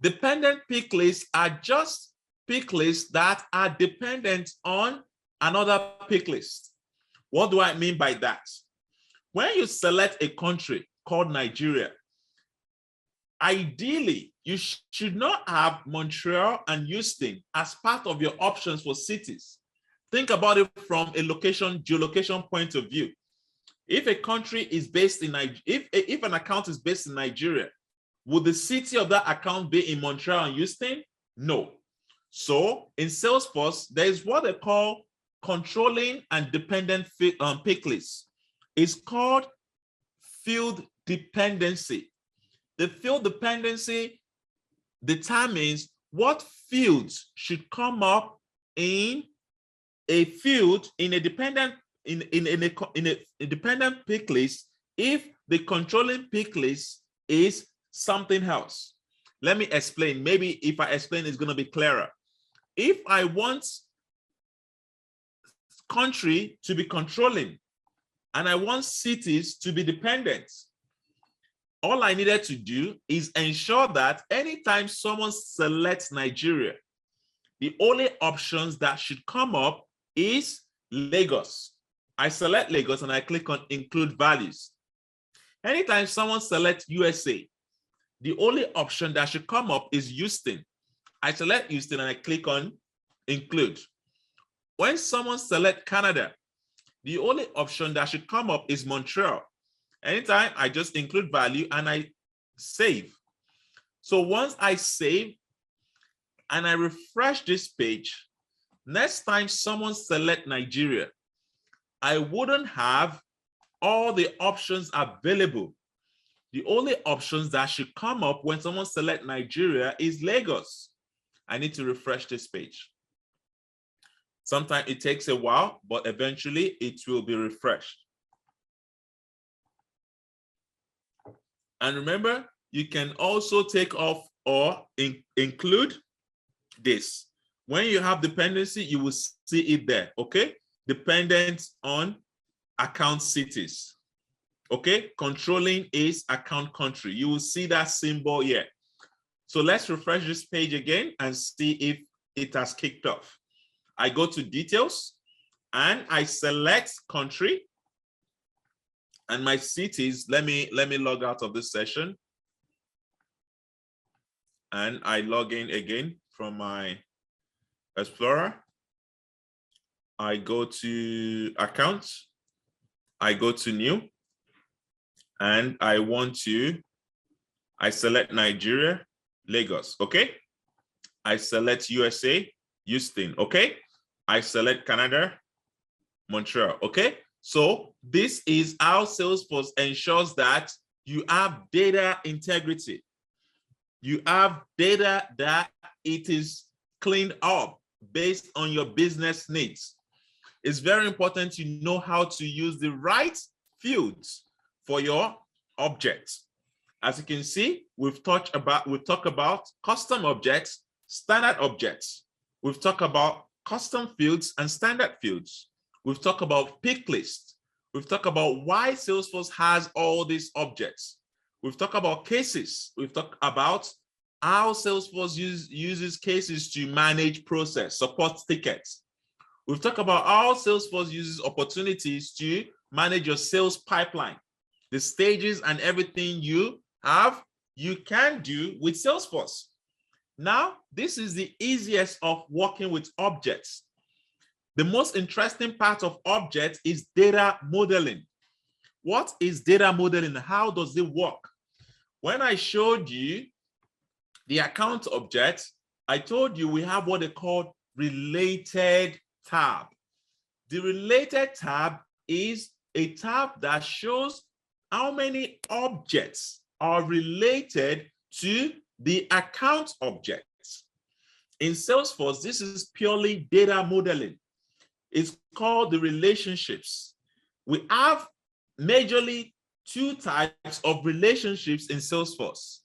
Dependent pick lists are just pick lists that are dependent on another pick list. What do I mean by that? When you select a country called Nigeria, ideally, you should not have Montreal and Houston as part of your options for cities. Think about it from a geolocation point of view. If a country is based in Nigeria, if an account is based in Nigeria, would the city of that account be in Montreal and Houston? No. So in Salesforce, there is what they call controlling and dependent pick lists. It's called field dependency. The field dependency determines what fields should come up in a field in a dependent dependent pick list if the controlling pick list is something else. Let me explain. Maybe if I explain, it's going to be clearer. If I want country to be controlling and I want cities to be dependent, all I needed to do is ensure that anytime someone selects Nigeria, the only options that should come up is Lagos. I select Lagos and I click on include values. Anytime someone selects USA, the only option that should come up is Houston. I select Houston and I click on include. When someone selects Canada, the only option that should come up is Montreal. Anytime I just include value and I save. So once I save and I refresh this page, next time someone select Nigeria, I wouldn't have all the options available. The only options that should come up when someone select Nigeria is Lagos. I need to refresh this page. Sometimes it takes a while, but eventually it will be refreshed. And remember, you can also take off or include this. When you have dependency, you will see it there, okay? Dependent on account cities, okay? Controlling is account country. You will see that symbol here. So let's refresh this page again and see if it has kicked off. I go to details and I select country and my cities. Let me log out of this session and I log in again from my Explorer. I go to accounts, I go to new, and I select Nigeria, Lagos, okay? I select USA, Houston, okay? I select Canada, Montreal, okay? So this is how Salesforce ensures that you have data integrity. You have data that it is cleaned up based on your business needs. It's very important to know how to use the right fields for your objects. As you can see, we've talked about custom objects, standard objects. We've talked about custom fields and standard fields. We've talked about pick list. We've talked about why Salesforce has all these objects. We've talked about cases. We've talked about how Salesforce uses cases to manage process, support tickets. We've talked about how Salesforce uses opportunities to manage your sales pipeline, the stages and everything you can do with Salesforce. Now, this is the easiest of working with objects. The most interesting part of objects is data modeling. What is data modeling? How does it work? When I showed you the account object, I told you we have what they call related tab. The related tab is a tab that shows how many objects are related to the account objects. In Salesforce, this is purely data modeling. It's called the relationships. We have majorly two types of relationships in Salesforce.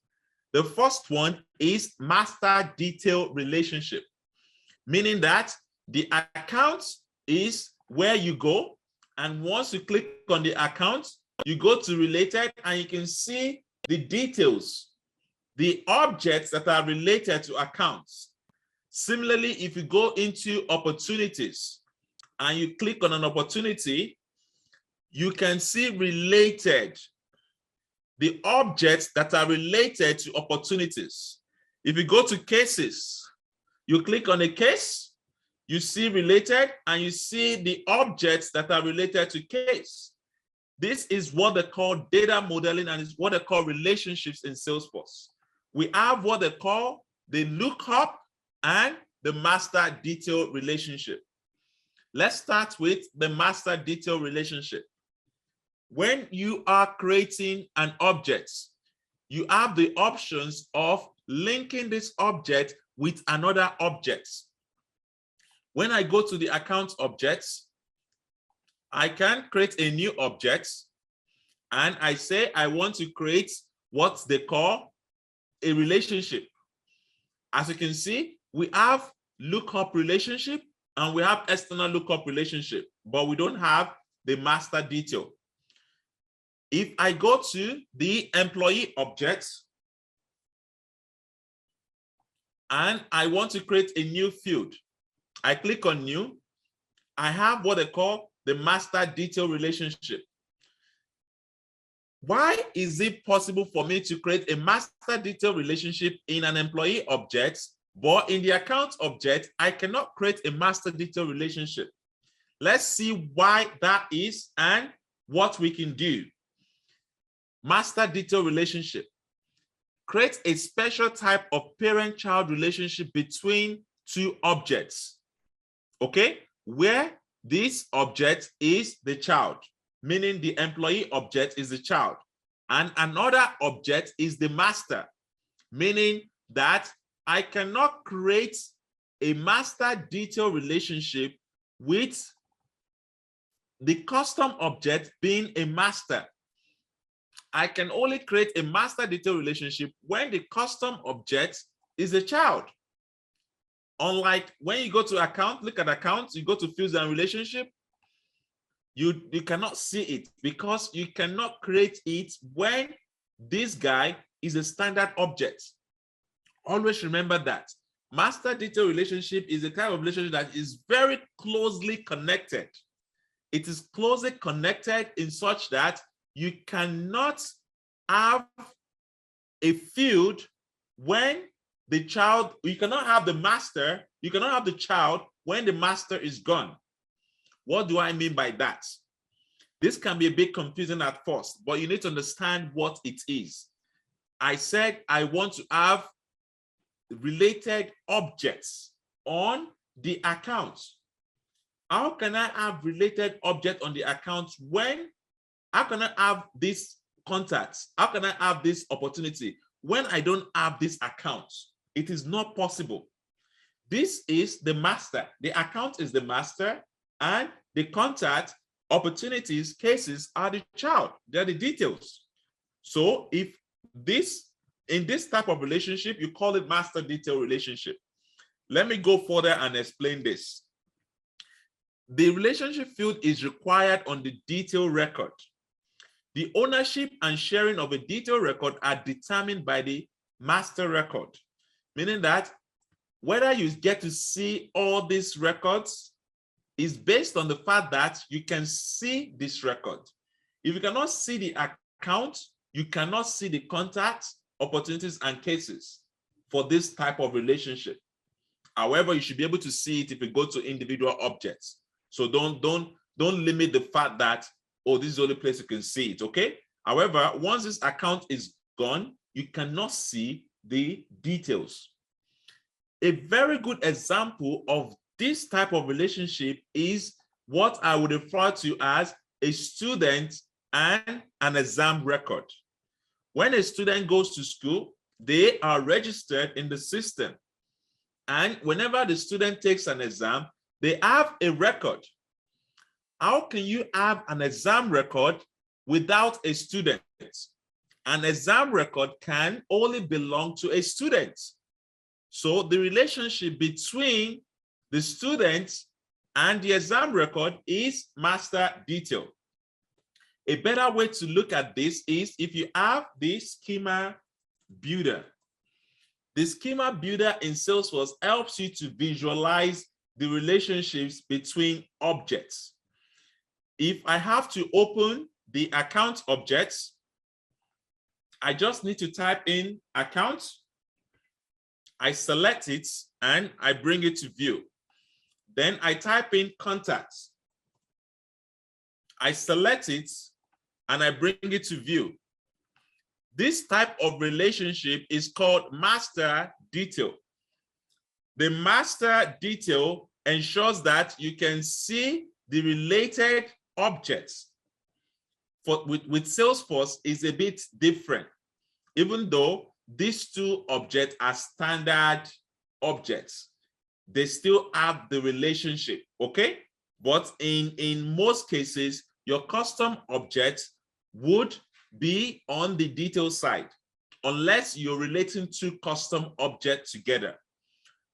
The first one is master detail relationship, meaning that the account is where you go, and once you click on the account, you go to related and you can see the details, the objects that are related to accounts. Similarly, if you go into opportunities and you click on an opportunity, you can see related, the objects that are related to opportunities. If you go to cases, you click on a case, you see related, and you see the objects that are related to case. This is what they call data modeling, and it's what they call relationships in Salesforce. We have what they call the lookup and the master detail relationship. Let's start with the master detail relationship. When you are creating an object, you have the options of linking this object with another object. When I go to the account objects, I can create a new object and I say I want to create what they call a relationship. As you can see, we have lookup relationship and we have external lookup relationship, but we don't have the master detail. If I go to the employee object and I want to create a new field, I click on new. I have what they call the master detail relationship. Why is it possible for me to create a master detail relationship in an employee object, but in the account object, I cannot create a master detail relationship? Let's see why that is and what we can do. Master detail relationship. Create a special type of parent-child relationship between two objects, okay? Where this object is the child, meaning the employee object is the child, and another object is the master, meaning that I cannot create a master detail relationship with the custom object being a master. I can only create a master detail relationship when the custom object is a child. Unlike when you go to account, look at accounts, you go to fields and relationship, you cannot see it because you cannot create it when this guy is a standard object. Always remember that. Master detail relationship is a kind of relationship that is very closely connected. It is closely connected in such that you cannot have a field when the child, you cannot have the master, you cannot have the child when the master is gone. What do I mean by that? This can be a bit confusing at first, but you need to understand what it is. I said I want to have related objects on the account. How can I have related object on the account when, how can I have this contacts? How can I have this opportunity when I don't have this account? It is not possible. This is the master. The account is the master and the contact, opportunities, cases are the child. They're the details. So if this, in this type of relationship, you call it master detail relationship. Let me go further and explain this. The relationship field is required on the detail record. The ownership and sharing of a detail record are determined by the master record, meaning that whether you get to see all these records is based on the fact that you can see this record. If you cannot see the account, you cannot see the contacts, opportunities, and cases for this type of relationship. However, you should be able to see it if you go to individual objects. So don't limit the fact that, oh, this is the only place you can see it, okay? However, once this account is gone, you cannot see the details. A very good example of this type of relationship is what I would refer to as a student and an exam record. When a student goes to school, they are registered in the system. And whenever the student takes an exam, they have a record. How can you have an exam record without a student? An exam record can only belong to a student. So the relationship between the student and the exam record is master detail. A better way to look at this is if you have the schema builder. The schema builder in Salesforce helps you to visualize the relationships between objects. If I have to open the account objects, I just need to type in account. I select it and I bring it to view. Then I type in contacts. I select it and I bring it to view. This type of relationship is called master detail. The master detail ensures that you can see the related objects. With Salesforce is a bit different, even though these two objects are standard objects. They still have the relationship, okay? But in most cases, your custom objects would be on the detail side, unless you're relating two custom objects together.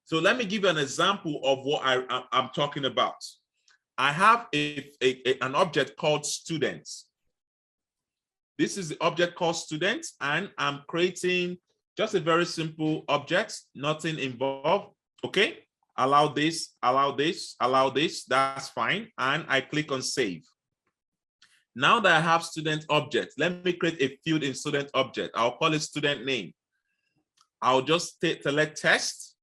So let me give you an example of what I'm talking about. I have an object called students. This is the object called student, and I'm creating just a very simple object, nothing involved. Okay, allow this, allow this, allow this, that's fine. And I click on save. Now that I have student object, let me create a field in student object. I'll call it student name. I'll just select test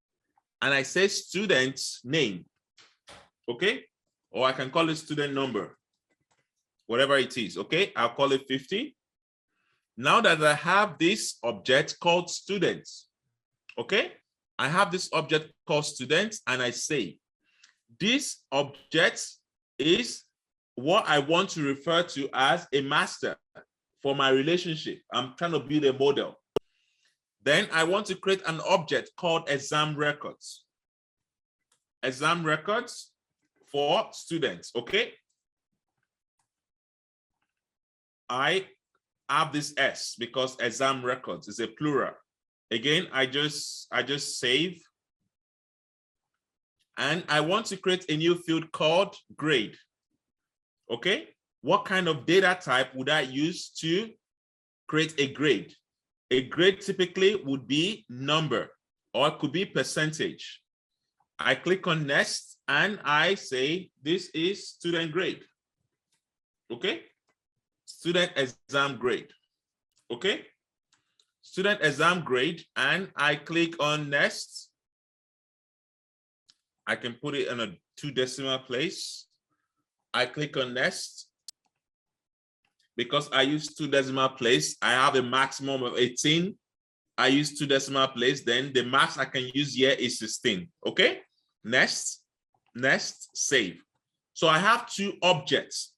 and I say student name. Okay, or I can call it student number, whatever it is. Okay, I'll call it 50. Now that I have this object called students, okay, I have this object called students, and I say this object is what I want to refer to as a master for my relationship. I'm trying to build a model. Then I want to create an object called exam records. Exam records for students, okay? I have this S because exam records is a plural. Again, I just save. And I want to create a new field called grade. Okay, what kind of data type would I use to create a grade? A grade typically would be number, or it could be percentage. I click on next and I say this is student grade. Okay, student exam grade. Okay, student exam grade, and I click on next. I can put it in a 2 decimal place. I click on next. Because I use 2 decimal place, I have a maximum of 18. I use 2 decimal place, then the max I can use here is 16. Okay, next, save. So I have 2 objects.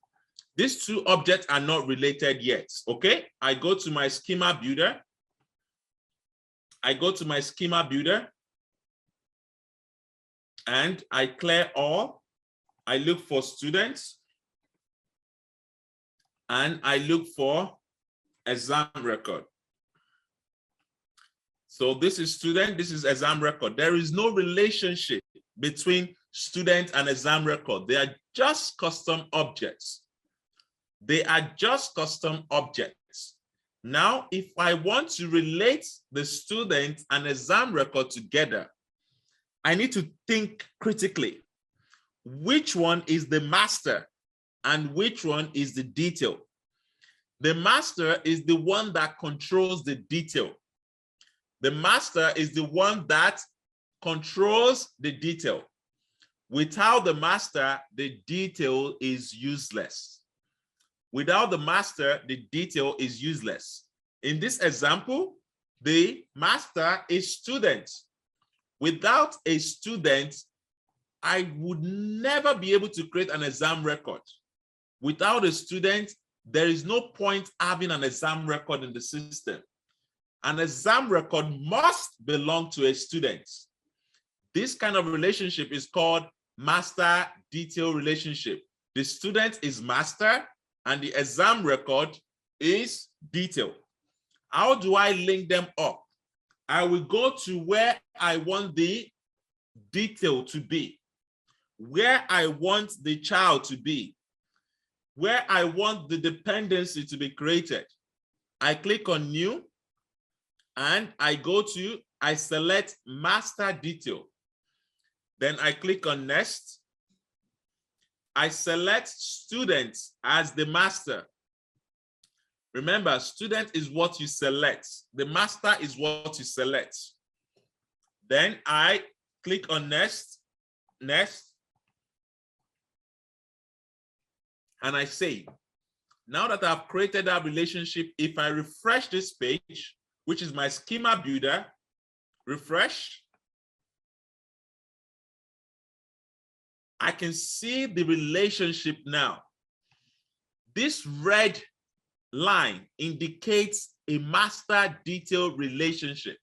These 2 objects are not related yet. Okay, I go to my schema builder. And I clear all. I look for students, and I look for exam record. So this is student, this is exam record. There is no relationship between student and exam record. They are just custom objects. Now, if I want to relate the student and exam record together, I need to think critically. Which one is the master and which one is the detail? The master is the one that controls the detail. The master is the one that controls the detail. Without the master, the detail is useless. Without the master, the detail is useless. In this example, the master is student. Without a student, I would never be able to create an exam record. Without a student, there is no point having an exam record in the system. An exam record must belong to a student. This kind of relationship is called master-detail relationship. The student is master and the exam record is detail. How do I link them up? I will go to where I want the detail to be, where I want the child to be, where I want the dependency to be created. I click on new and I select master detail. Then I click on next. I select student as the master. Remember, student is what you select. The master is what you select. Then I click on next, and I say, now that I've created that relationship, if I refresh this page, which is my schema builder, refresh, I can see the relationship now. This red line indicates a master detail relationship.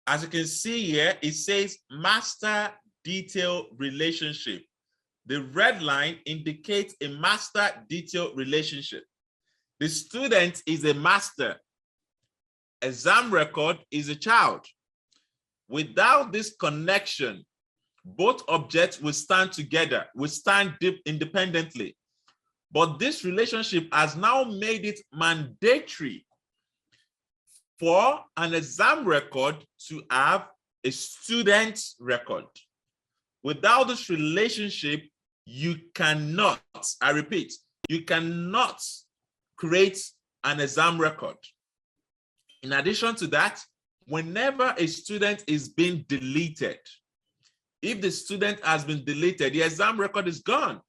As you can see here, it says master detail relationship. The red line indicates a master detail relationship. The student is a master. Exam record is a child. Without this connection, both objects will stand together, will stand independently. But this relationship has now made it mandatory for an exam record to have a student record. Without this relationship, you cannot, I repeat, you cannot create an exam record. In addition to that, whenever a student is being deleted, if the student has been deleted, the exam record is gone.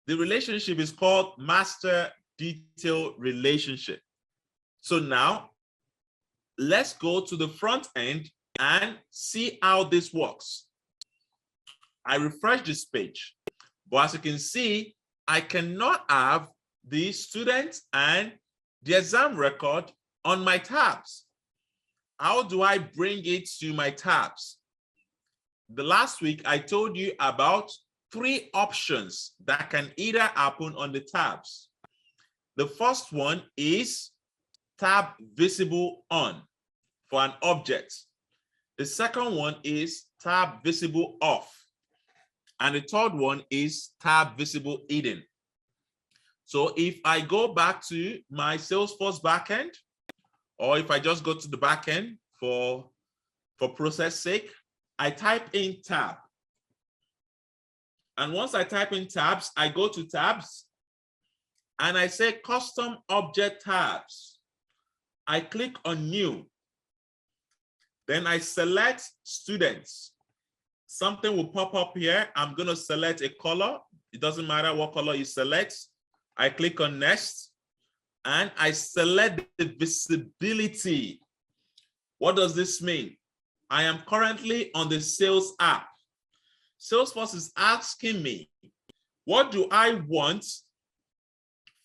The relationship is called master detail relationship. So now, let's go to the front end and see how this works. I refresh this page, but as you can see, I cannot have the student and the exam record on my tabs. How do I bring it to my tabs? The last week, I told you about 3 options that can either happen on the tabs. The first one is tab visible on for an object. The second one is tab visible off. And the third one is tab visible hidden. So if I go back to my Salesforce backend, or if I just go to the backend for process sake, I type in tab. And once I type in tabs, I go to tabs and I say custom object tabs. I click on new. Then I select students. Something will pop up here. I'm going to select a color. It doesn't matter what color you select. I click on next and I select the visibility. What does this mean? I am currently on the sales app. Salesforce is asking me, what do I want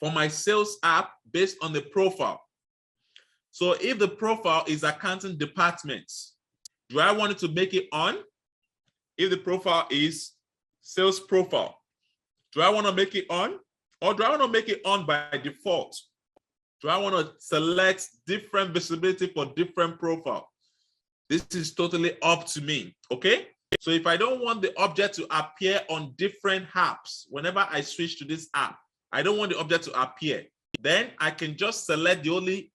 for my sales app based on the profile? So if the profile is accounting department, do I want it to make it on? If the profile is sales profile, do I want to make it on? Or do I want to make it on by default? Do I want to select different visibility for different profile? This is totally up to me, okay? So if I don't want the object to appear on different apps, whenever I switch to this app, I don't want the object to appear, then I can just select the only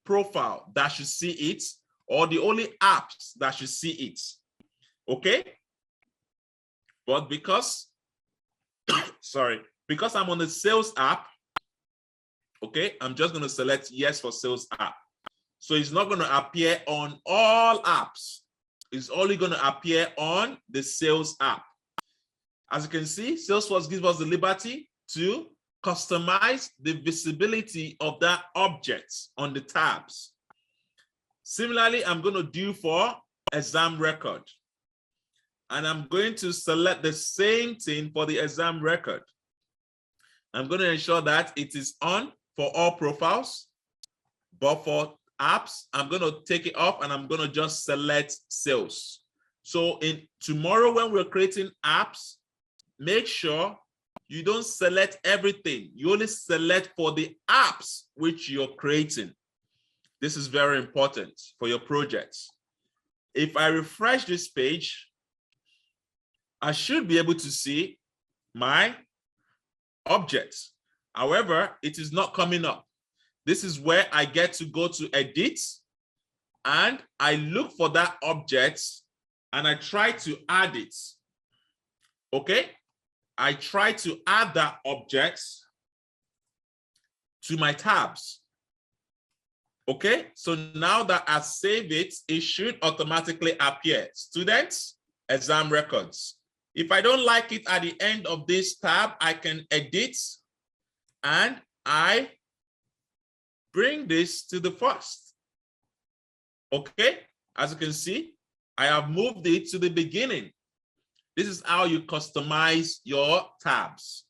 profile that should see it or the only apps that should see it, okay? But because, because I'm on the sales app, okay, I'm just going to select yes for sales app. So it's not going to appear on all apps. It's only going to appear on the sales app. As you can see, Salesforce gives us the liberty to customize the visibility of that object on the tabs. Similarly, I'm going to do for exam record. And I'm going to select the same thing for the exam record. I'm going to ensure that it is on for all profiles, but for apps, I'm going to take it off and I'm going to just select sales. So tomorrow when we're creating apps, make sure you don't select everything. You only select for the apps which you're creating. This is very important for your projects. If I refresh this page, I should be able to see my objects. However, it is not coming up. This is where I get to go to edit and I look for that object and I try to add it. Okay? I try to add that object to my tabs. Okay? So now that I save it, it should automatically appear. Students, exam records. If I don't like it at the end of this tab, I can edit and I bring this to the first. Okay, as you can see, I have moved it to the beginning. This is how you customize your tabs.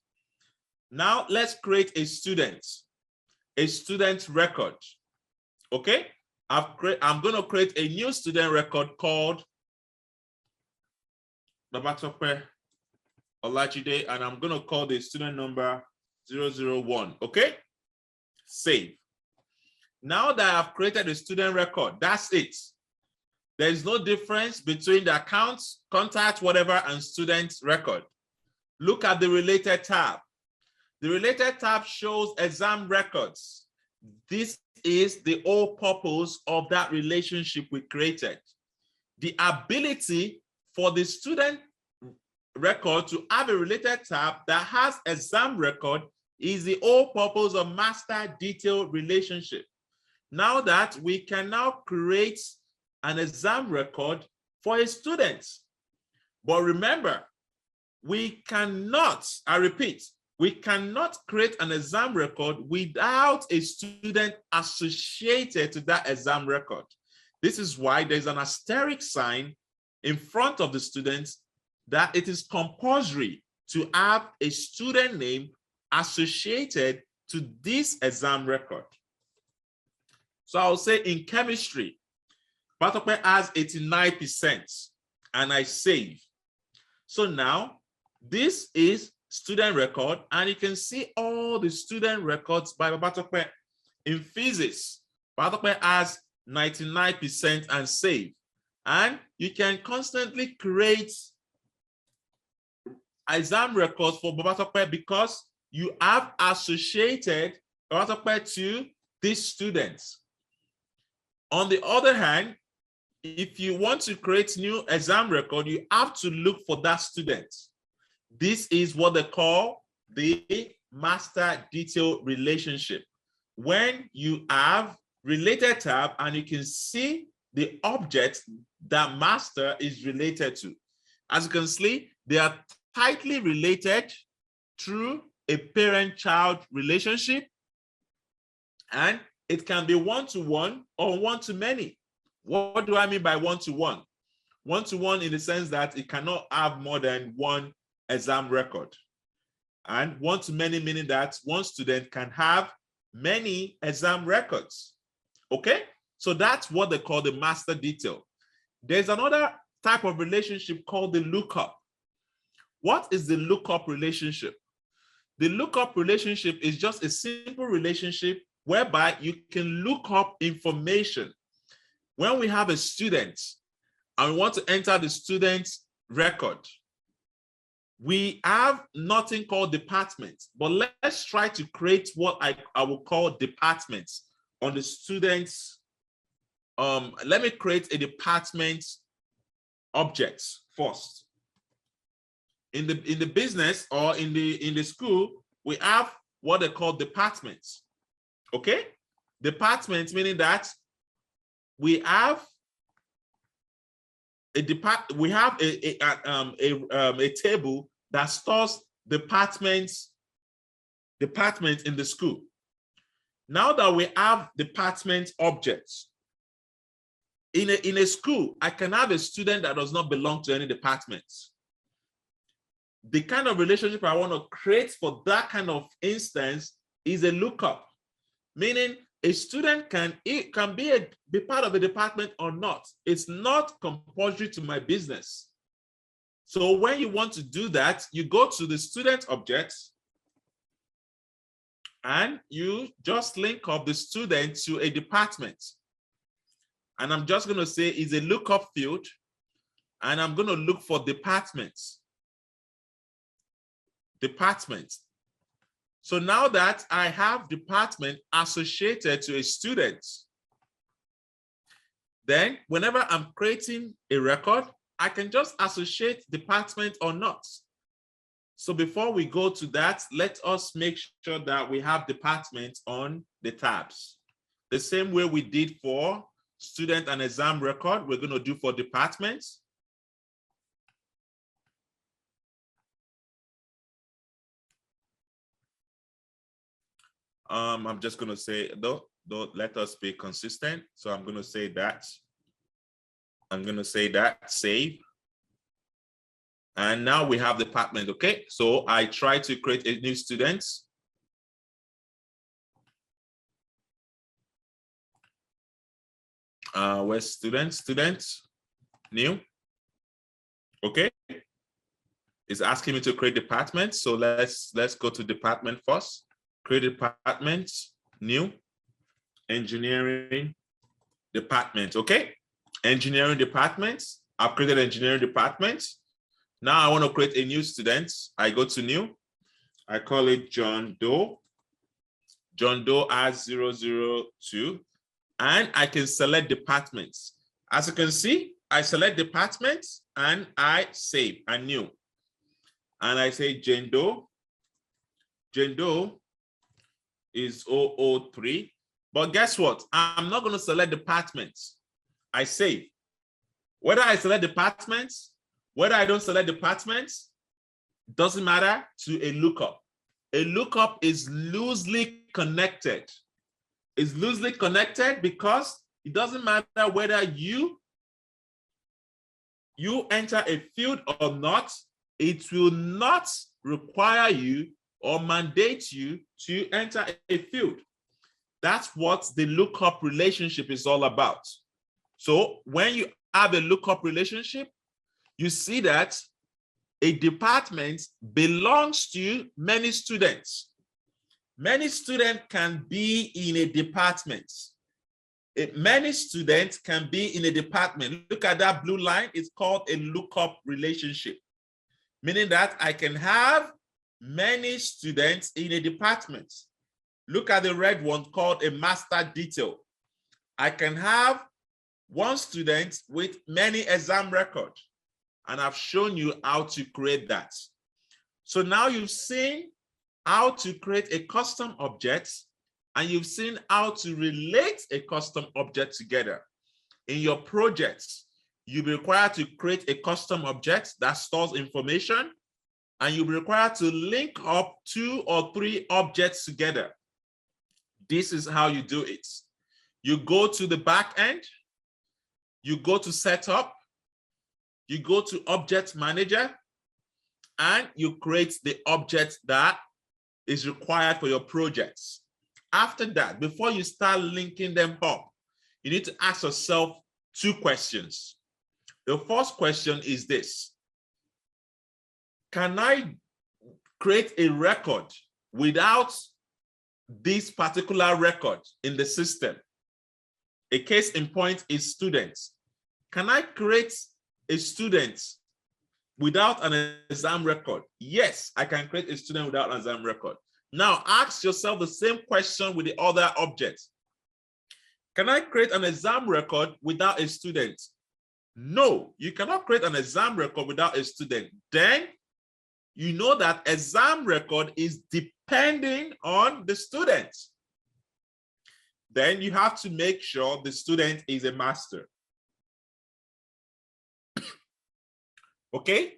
Now let's create a student record. Okay, I'm going to create a new student record called Babatope Olajide, and I'm going to call the student number 001. Okay, save. Now that I've created a student record, that's it. There is no difference between the accounts, contact, whatever, and student record. Look at the related tab. The related tab shows exam records. This is the whole purpose of that relationship we created. The ability for the student record to have a related tab that has exam record is the whole purpose of master detail relationship. Now that we can now create an exam record for a student. But remember, we cannot, I repeat, we cannot create an exam record without a student associated to that exam record. This is why there's an asterisk sign in front of the students that it is compulsory to have a student name associated to this exam record. So I'll say in chemistry, Babatope has 89% and I save. So now this is student record and you can see all the student records by Babatope. In physics, Babatope has 99% and save. And you can constantly create exam records for Babatope because you have associated Babatope to these students. On the other hand, if you want to create new exam record, you have to look for that student. This is what they call the master detail relationship. When you have related tab and you can see the object that master is related to. As you can see, they are tightly related through a parent-child relationship, and it can be one-to-one or one-to-many. What do I mean by one-to-one? One-to-one in the sense that it cannot have more than one exam record. And one-to-many meaning that one student can have many exam records. Okay? So that's what they call the master detail. There's another type of relationship called the lookup. What is the lookup relationship? The lookup relationship is just a simple relationship whereby you can look up information. When we have a student and we want to enter the student's record, we have nothing called departments, but let's try to create what I will call departments on the student's. Let me create a department object first. In the business or in the school, we have what they call departments. Okay, departments meaning that we have a table that stores departments in the school. Now that we have department objects in a school, I can have a student that does not belong to any department. The kind of relationship I want to create for that kind of instance is a lookup, meaning a student can be part of a department or not. It's not compulsory to my business. So when you want to do that, you go to the student objects and you just link up the student to a department. And I'm just going to say is a lookup field, and I'm going to look for departments. So now that I have department associated to a student, then whenever I'm creating a record, I can just associate department or not. So before we go to that, let us make sure that we have department on the tabs. The same way we did for student and exam record, we're going to do for departments. I'm just going to say, don't let us be consistent. So I'm going to say that. I'm going to say that, save. And now we have department, okay? So I try to create a new student. Where's student, new, okay? It's asking me to create department. So let's go to department first. Create department, new, engineering department, okay? Engineering department, I've created engineering department. Now I want to create a new student. I go to new, I call it John Doe. John Doe has 002, and I can select departments. As you can see, I select departments and I save and new. And I say Jane Doe. Jane Doe is 003. But guess what? I'm not going to select departments. I save. Whether I select departments, whether I don't select departments, doesn't matter to a lookup. A lookup is loosely connected. It's loosely connected because it doesn't matter whether you enter a field or not, it will not require you or mandate you to enter a field. That's what the lookup relationship is all about. So when you have a lookup relationship, you see that a department belongs to many students. Many students can be in a department. Many students can be in a department. Look at that blue line. It's called a lookup relationship, meaning that I can have many students in a department. Look at the red one called a master detail. I can have one student with many exam records, and I've shown you how to create that. So now you've seen how to create a custom object, and you've seen how to relate a custom object together. In your projects, you'll be required to create a custom object that stores information, and you'll be required to link up 2 or 3 objects together. This is how you do it. You go to the back end, you go to setup, you go to object manager, and you create the object that is required for your projects. After that, before you start linking them up, you need to ask yourself 2 questions. The first question is this: can I create a record without this particular record in the system? A case in point is students. Can I create a student without an exam record? Yes, I can create a student without an exam record. Now ask yourself the same question with the other objects. Can I create an exam record without a student? No, you cannot create an exam record without a student. Then you know that exam record is depending on the student. Then you have to make sure the student is a master. Okay?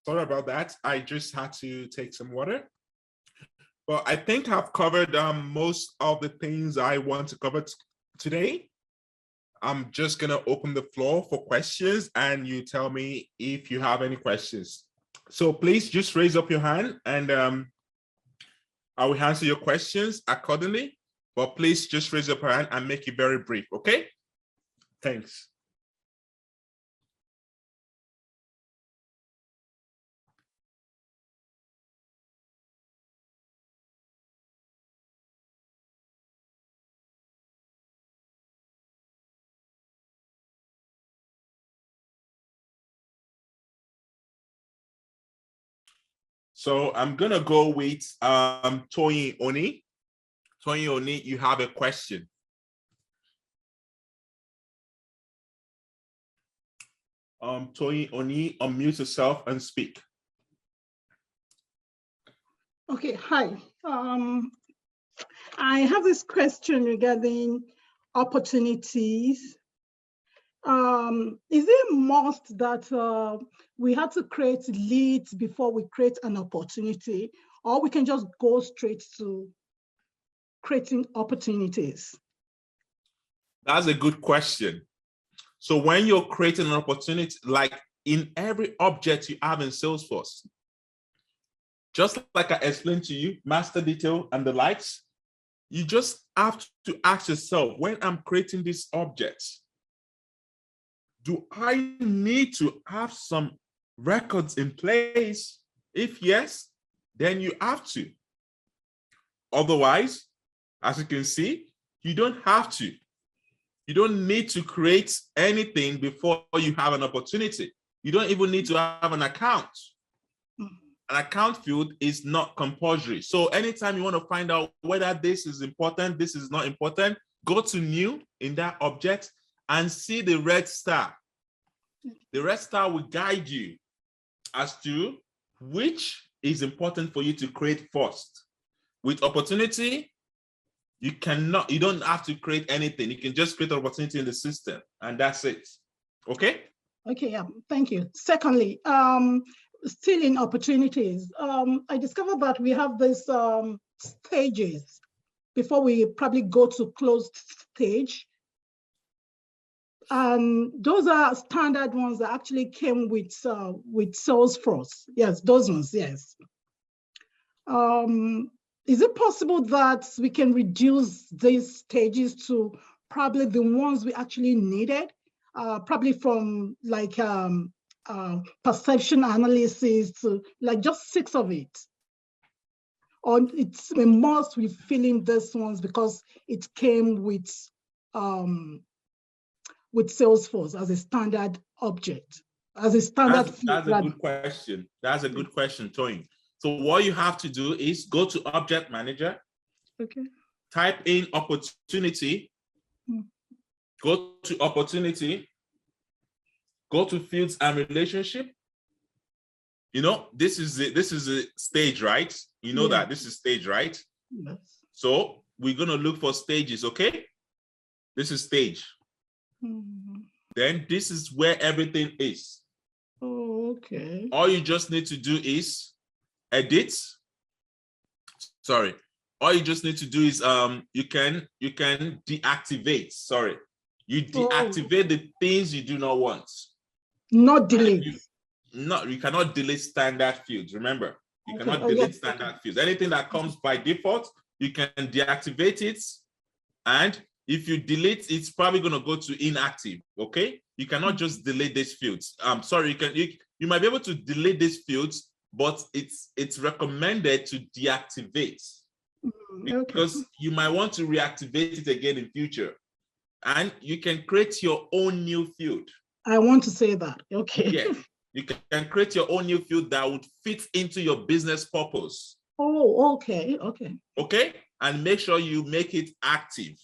Sorry about that. I just had to take some water. Well, I think I've covered most of the things I want to cover today. I'm just going to open the floor for questions, and you tell me if you have any questions. So please just raise up your hand, and I will answer your questions accordingly. But please just raise up your hand and make it very brief, okay? Thanks. So I'm gonna go with Toyin Oni. Toyin Oni, you have a question. Toyin Oni, unmute yourself and speak. Okay, hi. I have this question regarding opportunities. Is it a must that we have to create leads before we create an opportunity, or we can just go straight to creating opportunities? That's a good question. So when you're creating an opportunity, like in every object you have in Salesforce, just like I explained to you, master detail and the likes, You just have to ask yourself, when I'm creating this object, do I need to have some records in place? If yes, then you have to. Otherwise, as you can see, you don't have to. You don't need to create anything before you have an opportunity. You don't even need to have an account. An account field is not compulsory. So anytime you want to find out whether this is important, this is not important, go to new in that object and see the red star. The red star will guide you as to which is important for you to create first. With opportunity, you don't have to create anything. You can just create an opportunity in the system, and that's it. Okay? Okay, yeah, thank you. Secondly, still in opportunities, I discovered that we have these stages before we probably go to closed stage. And those are standard ones that actually came with Salesforce. Yes, those ones, yes. Is it possible that we can reduce these stages to probably the ones we actually needed? Probably from like perception analysis to like just 6 of it. Or it's a must we fill in these ones because it came with Salesforce as a standard object, as a standard. That's a good question. That's a good question, Toyin. So what you have to do is go to Object Manager. Okay. Type in opportunity. Go to opportunity. Go to fields and relationship. You know, this is a stage, right? You know that this is stage, right? Yes. So we're gonna look for stages, okay? This is stage. Then this is where everything is. Oh, okay. All you just need to do is edit. Sorry. All you just need to do is you can deactivate. Sorry. You deactivate the things you do not want. Not delete. You cannot delete standard fields. Remember, you cannot delete standard fields. Anything that comes by default, you can deactivate it. And if you delete, it's probably going to go to inactive. Okay, you cannot just delete these fields. Sorry, you might be able to delete these fields, but it's recommended to deactivate because you might want to reactivate it again in future, and you can create your own new field. I want to say that. Okay. Yeah, you can create your own new field that would fit into your business purpose. Oh, okay, okay. Okay, and make sure you make it active.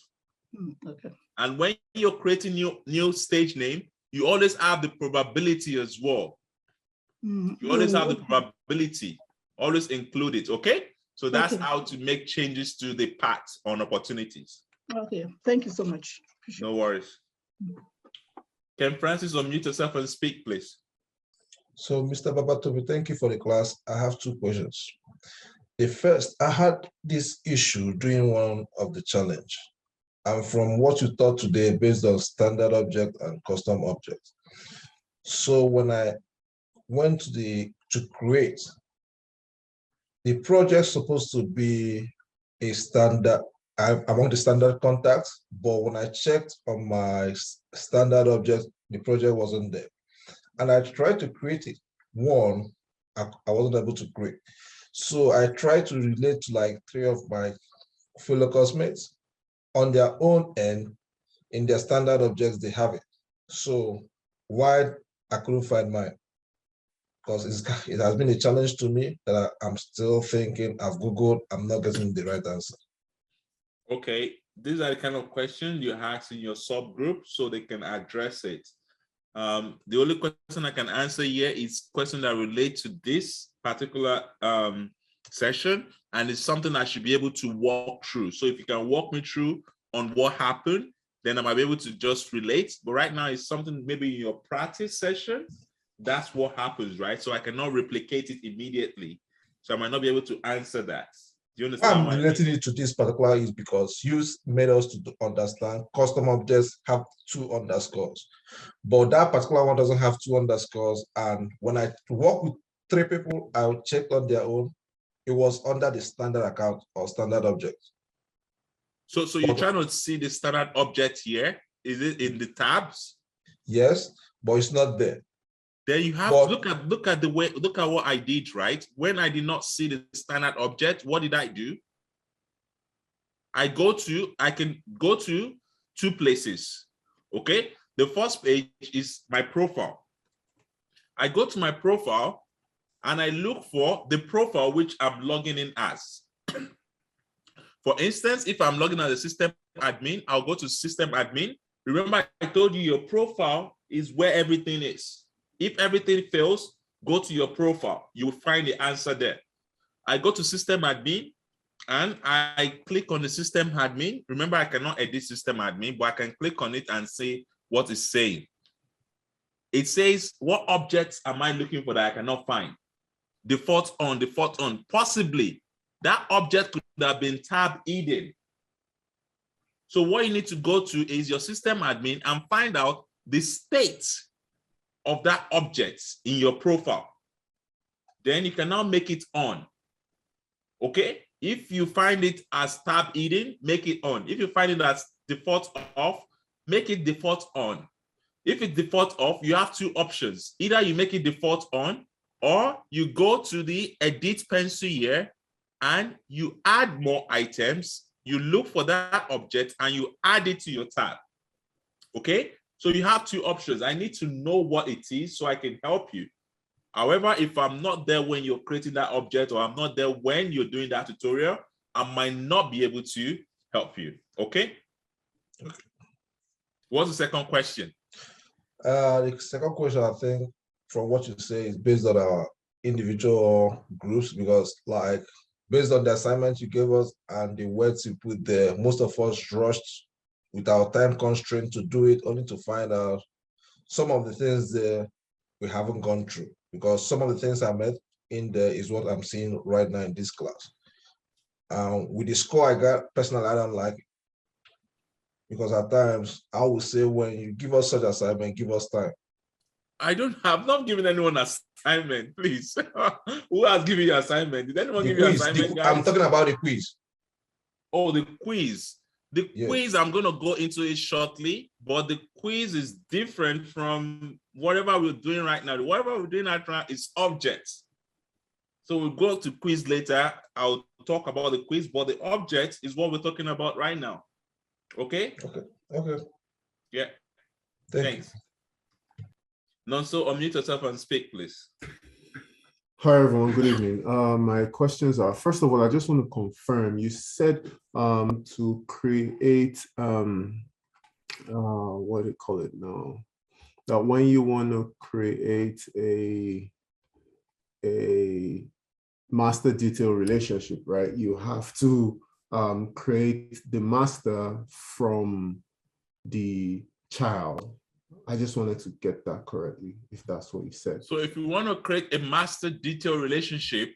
Okay. And when you're creating new stage name, you always have the probability as well. You always have the probability. Always include it. Okay. So that's how to make changes to the path on opportunities. Okay. Thank you so much. No worries. Can Francis unmute yourself and speak, please? So, Mr. Babatope, thank you for the class. I have 2 questions. The first, I had this issue during one of the challenge. And from what you taught today, based on standard object and custom object. So when I went to create, the project supposed to be a standard, among the standard contacts, but when I checked on my standard object, the project wasn't there. And I tried to create it. One, I wasn't able to create. So I tried to relate to like 3 of my fellow classmates. On their own end, in their standard objects, they have it. So why I couldn't find mine? Because it has been a challenge to me that I'm still thinking, I've Googled, I'm not getting the right answer. Okay, these are the kind of questions you ask in your subgroup so they can address it. The only question I can answer here is questions that relate to this particular session, and it's something I should be able to walk through. So if you can walk me through on what happened, then I might be able to just relate. But right now it's something maybe in your practice session, that's what happens, right? So I cannot replicate it immediately. So I might not be able to answer that. Do you understand? I'm relating it to this particular is because you made us to understand custom objects have 2 underscores, but that particular one doesn't have 2 underscores. And when I work with 3 people, I'll check on their own. It was under the standard account or standard object. So you're trying to see the standard object here. Is it in the tabs? Yes, but it's not there. Then you have to look at what I did, right? When I did not see the standard object, what did I do? I can go to two places. Okay. The first page is my profile. I go to my profile and I look for the profile which I'm logging in as. For instance, if I'm logging as a system admin, I'll go to system admin. Remember, I told you your profile is where everything is. If everything fails, go to your profile. You'll find the answer there. I go to system admin and I click on the system admin. Remember, I cannot edit system admin, but I can click on it and see what it's saying. It says, what objects am I looking for that I cannot find? Default on, default on. Possibly that object could have been tab hidden. So what you need to go to is your system admin and find out the state of that object in your profile. Then you can now make it on. Okay? If you find it as tab hidden, make it on. If you find it as default off, make it default on. If it's default off, you have two options. Either you make it default on, or you go to the edit pencil here and you add more items. You look for that object and you add it to your tab. Okay? So you have two options. I need to know what it is so I can help you. However, if I'm not there when you're creating that object, or I'm not there when you're doing that tutorial, I might not be able to help you. Okay? What's the second question? The second question, I think, from what you say, is based on our individual groups, because like based on the assignment you gave us and the words you put there, most of us rushed with our time constraint to do it, only to find out some of the things there we haven't gone through, because some of the things I met in there is what I'm seeing right now in this class. With the score I got, personally, I don't like it, because at times I will say, when you give us such assignment, give us time. I've not given anyone an assignment, please. Who has given you assignment? Did anyone give you an assignment, guys? I'm talking about the quiz. Oh, the quiz. The quiz, I'm going to go into it shortly, but the quiz is different from whatever we're doing right now. Whatever we're doing right now is objects. So we'll go to quiz later. I'll talk about the quiz, but the object is what we're talking about right now. Okay? Okay. Yeah. Thanks. Nonso, unmute yourself and speak, please. Hi, everyone. Good evening. My questions are, first of all, I just want to confirm, you said to create, what do you call it now? That when you want to create a master detail relationship, right, you have to create the master from the child. I just wanted to get that correctly, if that's what you said. So if you want to create a master detail relationship,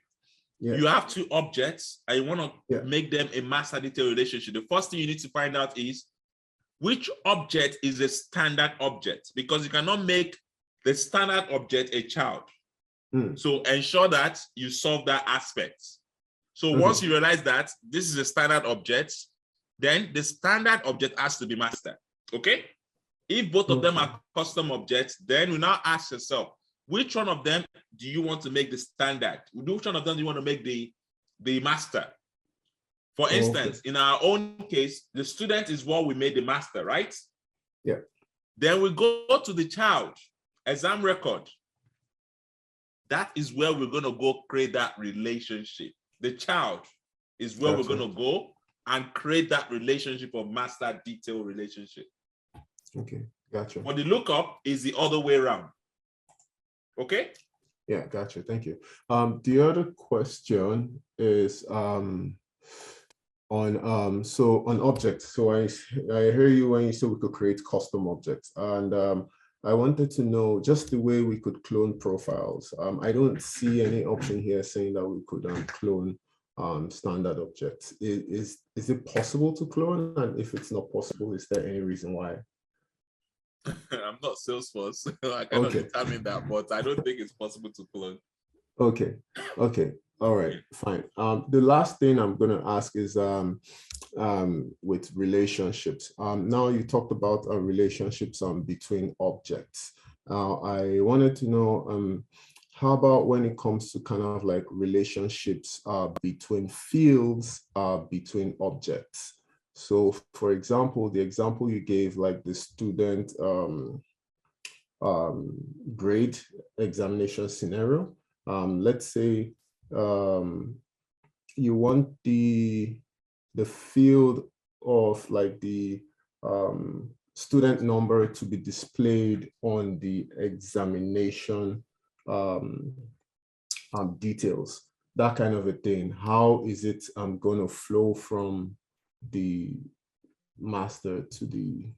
you have two objects and you want to make them a master detail relationship. The first thing you need to find out is which object is a standard object, because you cannot make the standard object a child. So ensure that you solve that aspect. So once you realize that this is a standard object, then the standard object has to be master. Okay? If both of them are custom objects, then you now ask yourself, which one of them do you want to make the standard? Which one of them do you want to make the master? For instance, in our own case, the student is what we made the master, right? Yeah. Then we go to the child, exam record. That is where we're going to go create that relationship. The child is where we're going to go and create that relationship of master detail relationship. Okay, gotcha. But the lookup is the other way around. Okay? Yeah, gotcha. Thank you. The other question is on objects. So I hear you when you said we could create custom objects, and I wanted to know just the way we could clone profiles. I don't see any option here saying that we could clone standard objects. Is it possible to clone? And if it's not possible, is there any reason why? I'm not Salesforce. I cannot determine that, but I don't think it's possible to clone. Okay. All right, fine. The last thing I'm going to ask is with relationships. Now you talked about relationships between objects. I wanted to know, how about when it comes to kind of like relationships between fields, between objects? So for example, the example you gave, like the student grade examination scenario, let's say you want the field of like the student number to be displayed on the examination details, that kind of a thing. How is it going to flow from the master to the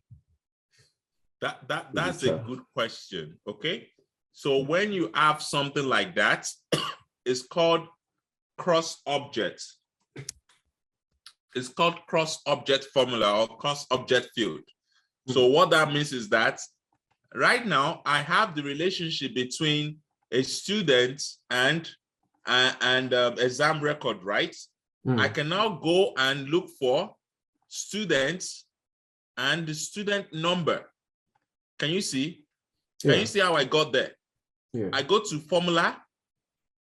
that's a good question. Okay, so when you have something like that, it's called cross object. It's called cross object formula or cross object field. So what that means is that right now I have the relationship between a student and exam record, right? I can now go and look for students and the student number. Can you see? Can you see how I got there? Yeah. I go to formula,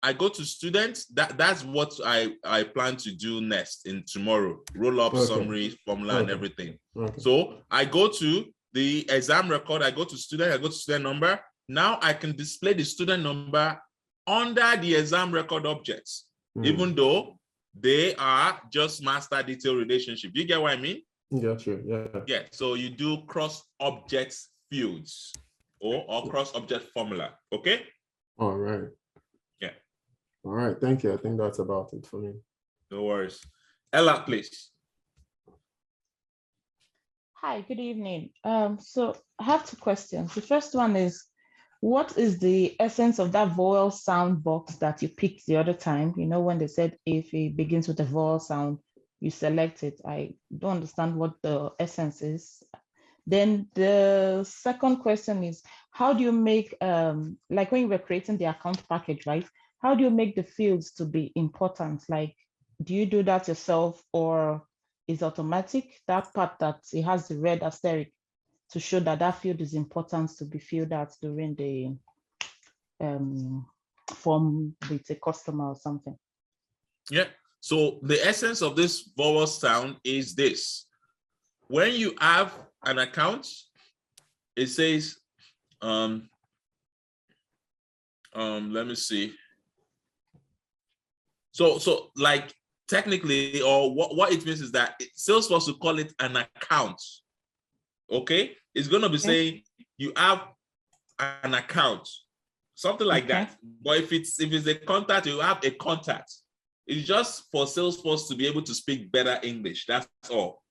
I go to students. That's what I plan to do next in tomorrow. Roll up summary, formula, and everything. So I go to the exam record, I go to student, I go to student number. Now I can display the student number under the exam record objects, even though they are just master detail relationship. You get what I mean? Gotcha. Yeah. Yeah. So you do cross object fields or cross object formula. Okay. All right. Yeah. All right. Thank you. I think that's about it for me. No worries. Ella, please. Hi, good evening. So I have two questions. The first one is, what is the essence of that vowel sound box that you picked the other time? You know, when they said if it begins with a vowel sound, you select it. I don't understand what the essence is. Then the second question is, how do you make, like when you were creating the account package, right? How do you make the fields to be important? Like, do you do that yourself, or is automatic? That part that it has the red asterisk to show that that field is important to be filled out during the form with a customer or something. Yeah. So the essence of this vowel sound is this. When you have an account, it says, let me see. So like technically, or what it means is that Salesforce will call it an account. Okay, it's going to be saying you have an account, something like that. But if it's a contact, you have a contact. It's just for Salesforce to be able to speak better English. That's all.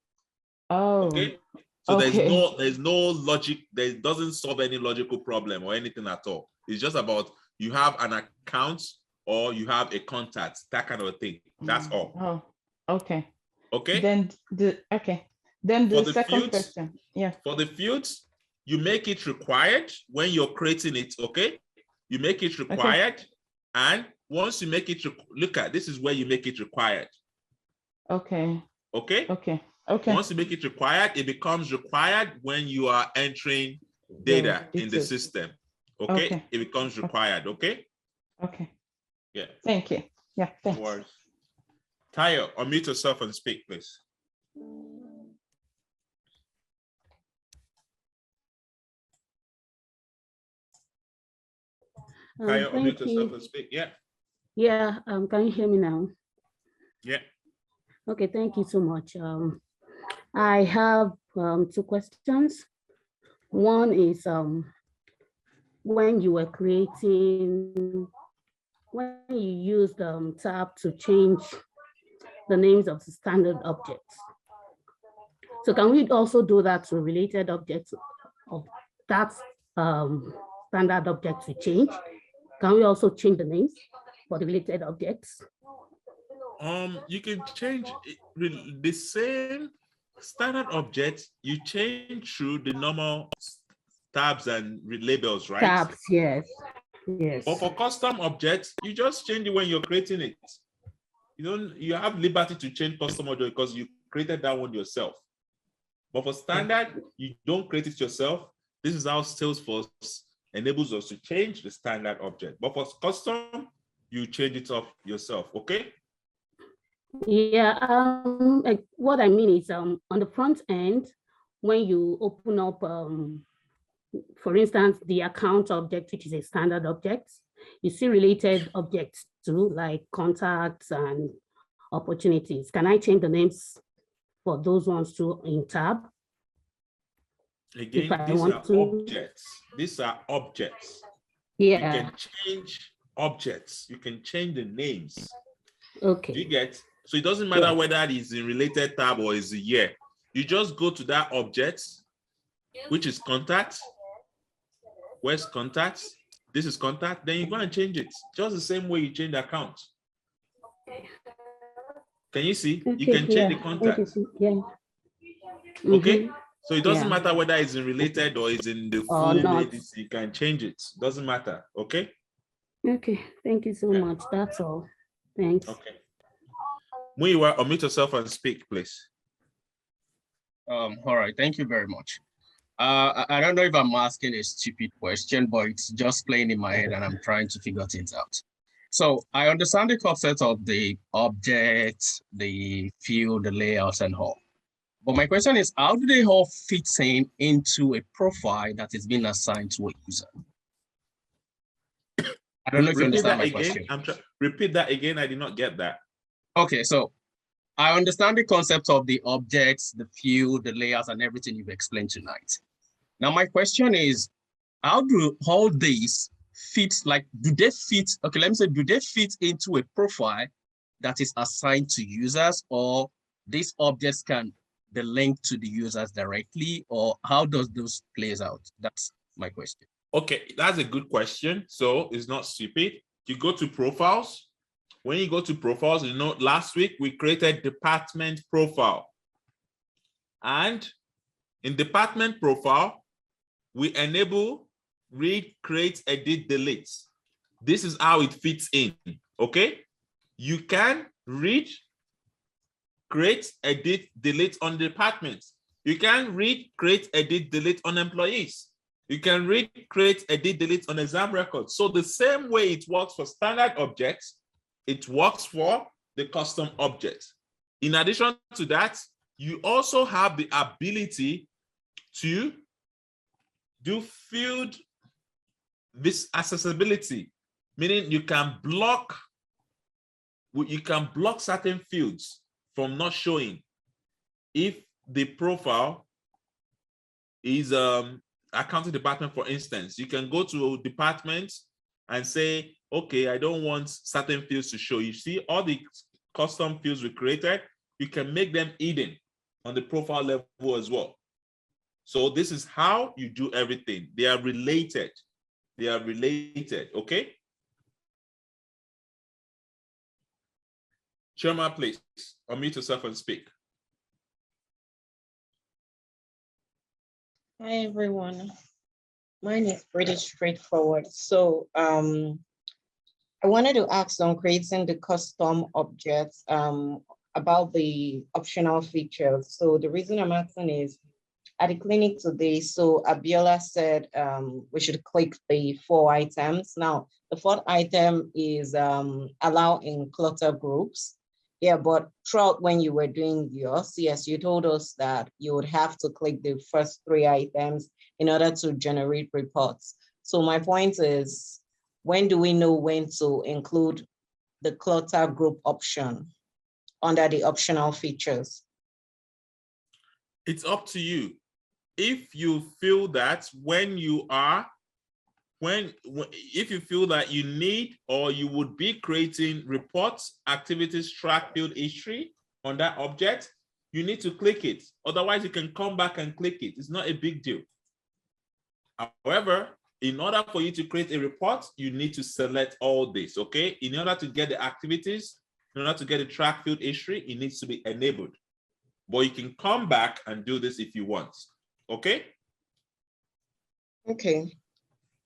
Oh. Okay. So there's no logic. There doesn't solve any logical problem or anything at all. It's just about you have an account or you have a contact, that kind of a thing. That's all. Oh, okay. Okay. Then the second question. Yeah. For the fields, you make it required when you're creating it. Okay. You make it required, and once you make it, look at this is where you make it required. Okay. Okay. Okay. Okay. Once you make it required, it becomes required when you are entering data in the system. Okay. It becomes required. Okay. Okay. Yeah. Thank you. Yeah. Thanks. Tayo, unmute yourself and speak, please. Tayo, unmute yourself and speak. Yeah. Yeah. Can you hear me now? Yeah. Okay. Thank you so much. I have two questions. One is when you were creating, when you used tab to change the names of the standard objects. So can we also do that to related objects of that standard object to change? Can we also change the names for the related objects? You can change the same standard object. You change through the normal tabs and labels, right? Tabs, yes. Yes. But for custom objects, you just change it when you're creating it. You have liberty to change custom object because you created that one yourself. But for standard, you don't create it yourself. This is how Salesforce enables us to change the standard object. But for custom, you change it up yourself, okay? Yeah, like what I mean is on the front end, when you open up, for instance, the account object, which is a standard object, you see related objects too, like contacts and opportunities. Can I change the names for those ones too in tab? Again, these are objects. These are objects. Yeah. You can change objects. You can change the names. Okay. Do you get? So it doesn't matter whether it is in related tab or is a year. You just go to that object, which is contact. Where's contacts? This is contact. Then you go and change it. Just the same way you change the account. Can you see? Okay, you can change the contact. Yeah. Okay. So it doesn't matter whether it's in related or it's in the full ladies, you can change it. Doesn't matter. Okay. Okay. Thank you so much. That's all. Thanks. Okay. Muyiwa, unmute yourself and speak, please. All right. Thank you very much. I don't know if I'm asking a stupid question, but it's just playing in my head and I'm trying to figure things out. So I understand the concept of the objects, the field, the layouts and all. But my question is, how do they all fit into a profile that is being assigned to a user? I don't know if you understand my question. Repeat that again. I did not get that. Okay, so I understand the concept of the objects, the field, the layouts, and everything you've explained tonight. Now, my question is, how do all these fit, do they fit into a profile that is assigned to users, or these objects can be linked to the users directly, or how does those plays out? That's my question. Okay, that's a good question. So it's not stupid. You go to profiles. When you go to profiles, last week we created department profile. And in department profile, we enable read, create, edit, delete. This is how it fits in, okay? You can read, create, edit, delete on departments. You can read, create, edit, delete on employees. You can read, create, edit, delete on exam records. So the same way it works for standard objects, it works for the custom objects. In addition to that, you also have the ability to do field this accessibility, meaning you can block certain fields from not showing if the profile is accounting department. For instance, you can go to a department and say, okay, I don't want certain fields to show. You see all the custom fields we created, you can make them hidden on the profile level as well. So this is how you do everything. They are related. They are related, okay? Chairman, please unmute yourself and speak. Hi, everyone. Mine is pretty straightforward. So I wanted to ask on creating the custom objects about the optional features. So the reason I'm asking is at the clinic today, so Abiola said we should click the 4 items. Now, the 4th item is allow in clutter groups. Yeah, but throughout when you were doing yours, yes, you told us that you would have to click the first 3 items in order to generate reports. So my point is, when do we know when to include the clutter group option under the optional features? It's up to you. If you feel that if you feel that you need or you would be creating reports, activities, track, field history on that object, you need to click it. Otherwise, you can come back and click it. It's not a big deal. However, in order for you to create a report, you need to select all this, okay? In order to get the activities, in order to get the track, field history, it needs to be enabled. But you can come back and do this if you want, okay? Okay.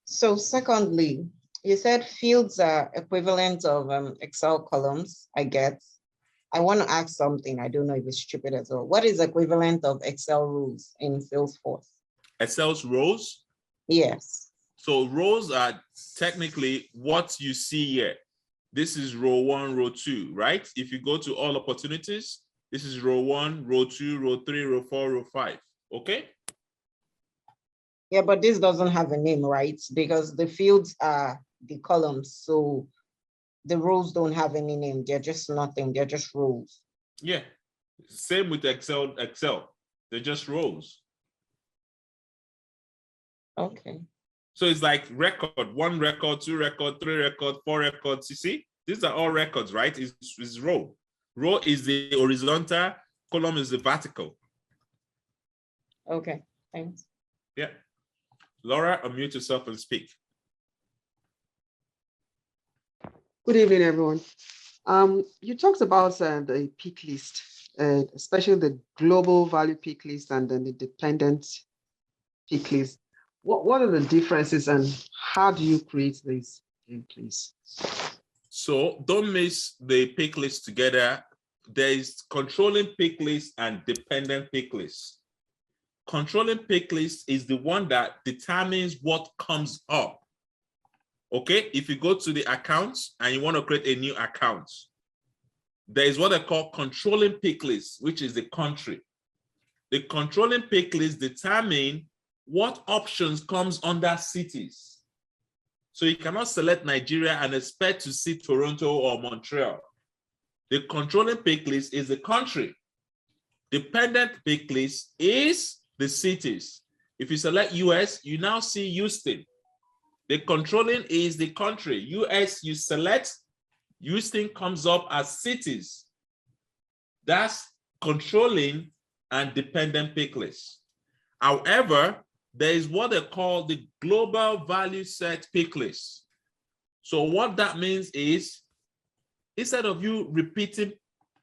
So secondly, You said fields are equivalent of Excel columns, I get. I want to ask something. I don't know if it's stupid as well. What is equivalent of Excel rules in Salesforce? Excel's rows? Yes. So rows are technically what you see here. This is row 1, row 2, right? If you go to all opportunities, this is row 1, row 2, row 3, row 4, row 5. Okay? Yeah, but this doesn't have a name, right? Because the fields are the columns. So the rows don't have any name. They're just nothing. They're just rows. Yeah. Same with Excel. They're just rows. Okay. So it's like record, 1 record, 2 record, 3 record, 4 records. You see, these are all records, right? It's row. Row is the horizontal, column is the vertical. Okay, thanks. Yeah. Laura, unmute yourself and speak. Good evening, everyone. You talked about the peak list, especially the global value peak list and then the dependent peak list. What are the differences and how do you create these, please? So don't mix the peak list together. There is controlling peak list and dependent peak list. Controlling peak list is the one that determines what comes up. Okay, if you go to the accounts and you want to create a new account, there is what I call controlling peak list, which is the country. The controlling peak list determines what options comes under cities. So you cannot select Nigeria and expect to see Toronto or Montreal. The controlling peak list is the country. Dependent peak list is the cities. If you select US, you now see Houston. The controlling is the country. US, you select, Houston comes up as cities. That's controlling and dependent peak list. However, there is what they call the global value set peak list. So what that means is, instead of you repeating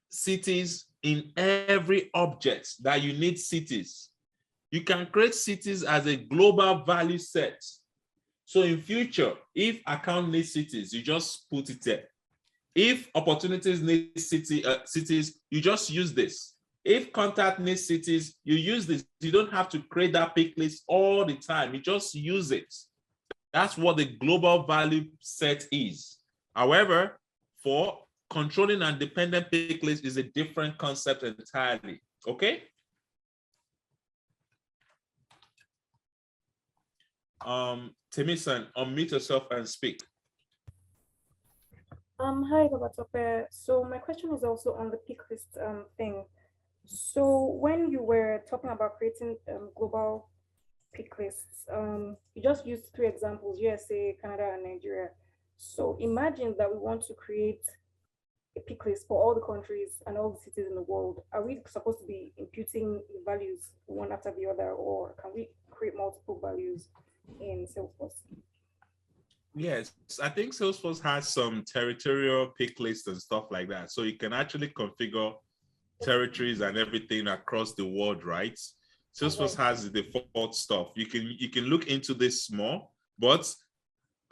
cities in every object that you need cities, you can create cities as a global value set. So in future, if account needs cities, you just put it there. If opportunities need cities, you just use this. If contact needs cities, you use this. You don't have to create that pick list all the time. You just use it. That's what the global value set is. However, for controlling and dependent pick list is a different concept entirely. Okay? Temisan, unmute yourself and speak. Hi, Babatope. So my question is also on the peak list thing. So when you were talking about creating global peak lists, you just used 3 examples, USA, Canada, and Nigeria. So imagine that we want to create a peak list for all the countries and all the cities in the world. Are we supposed to be imputing the values one after the other, or can we create multiple values in Salesforce? Yes, I think Salesforce has some territorial pick lists and stuff like that. So you can actually configure territories and everything across the world, right? Salesforce has the default stuff. You can look into this more, but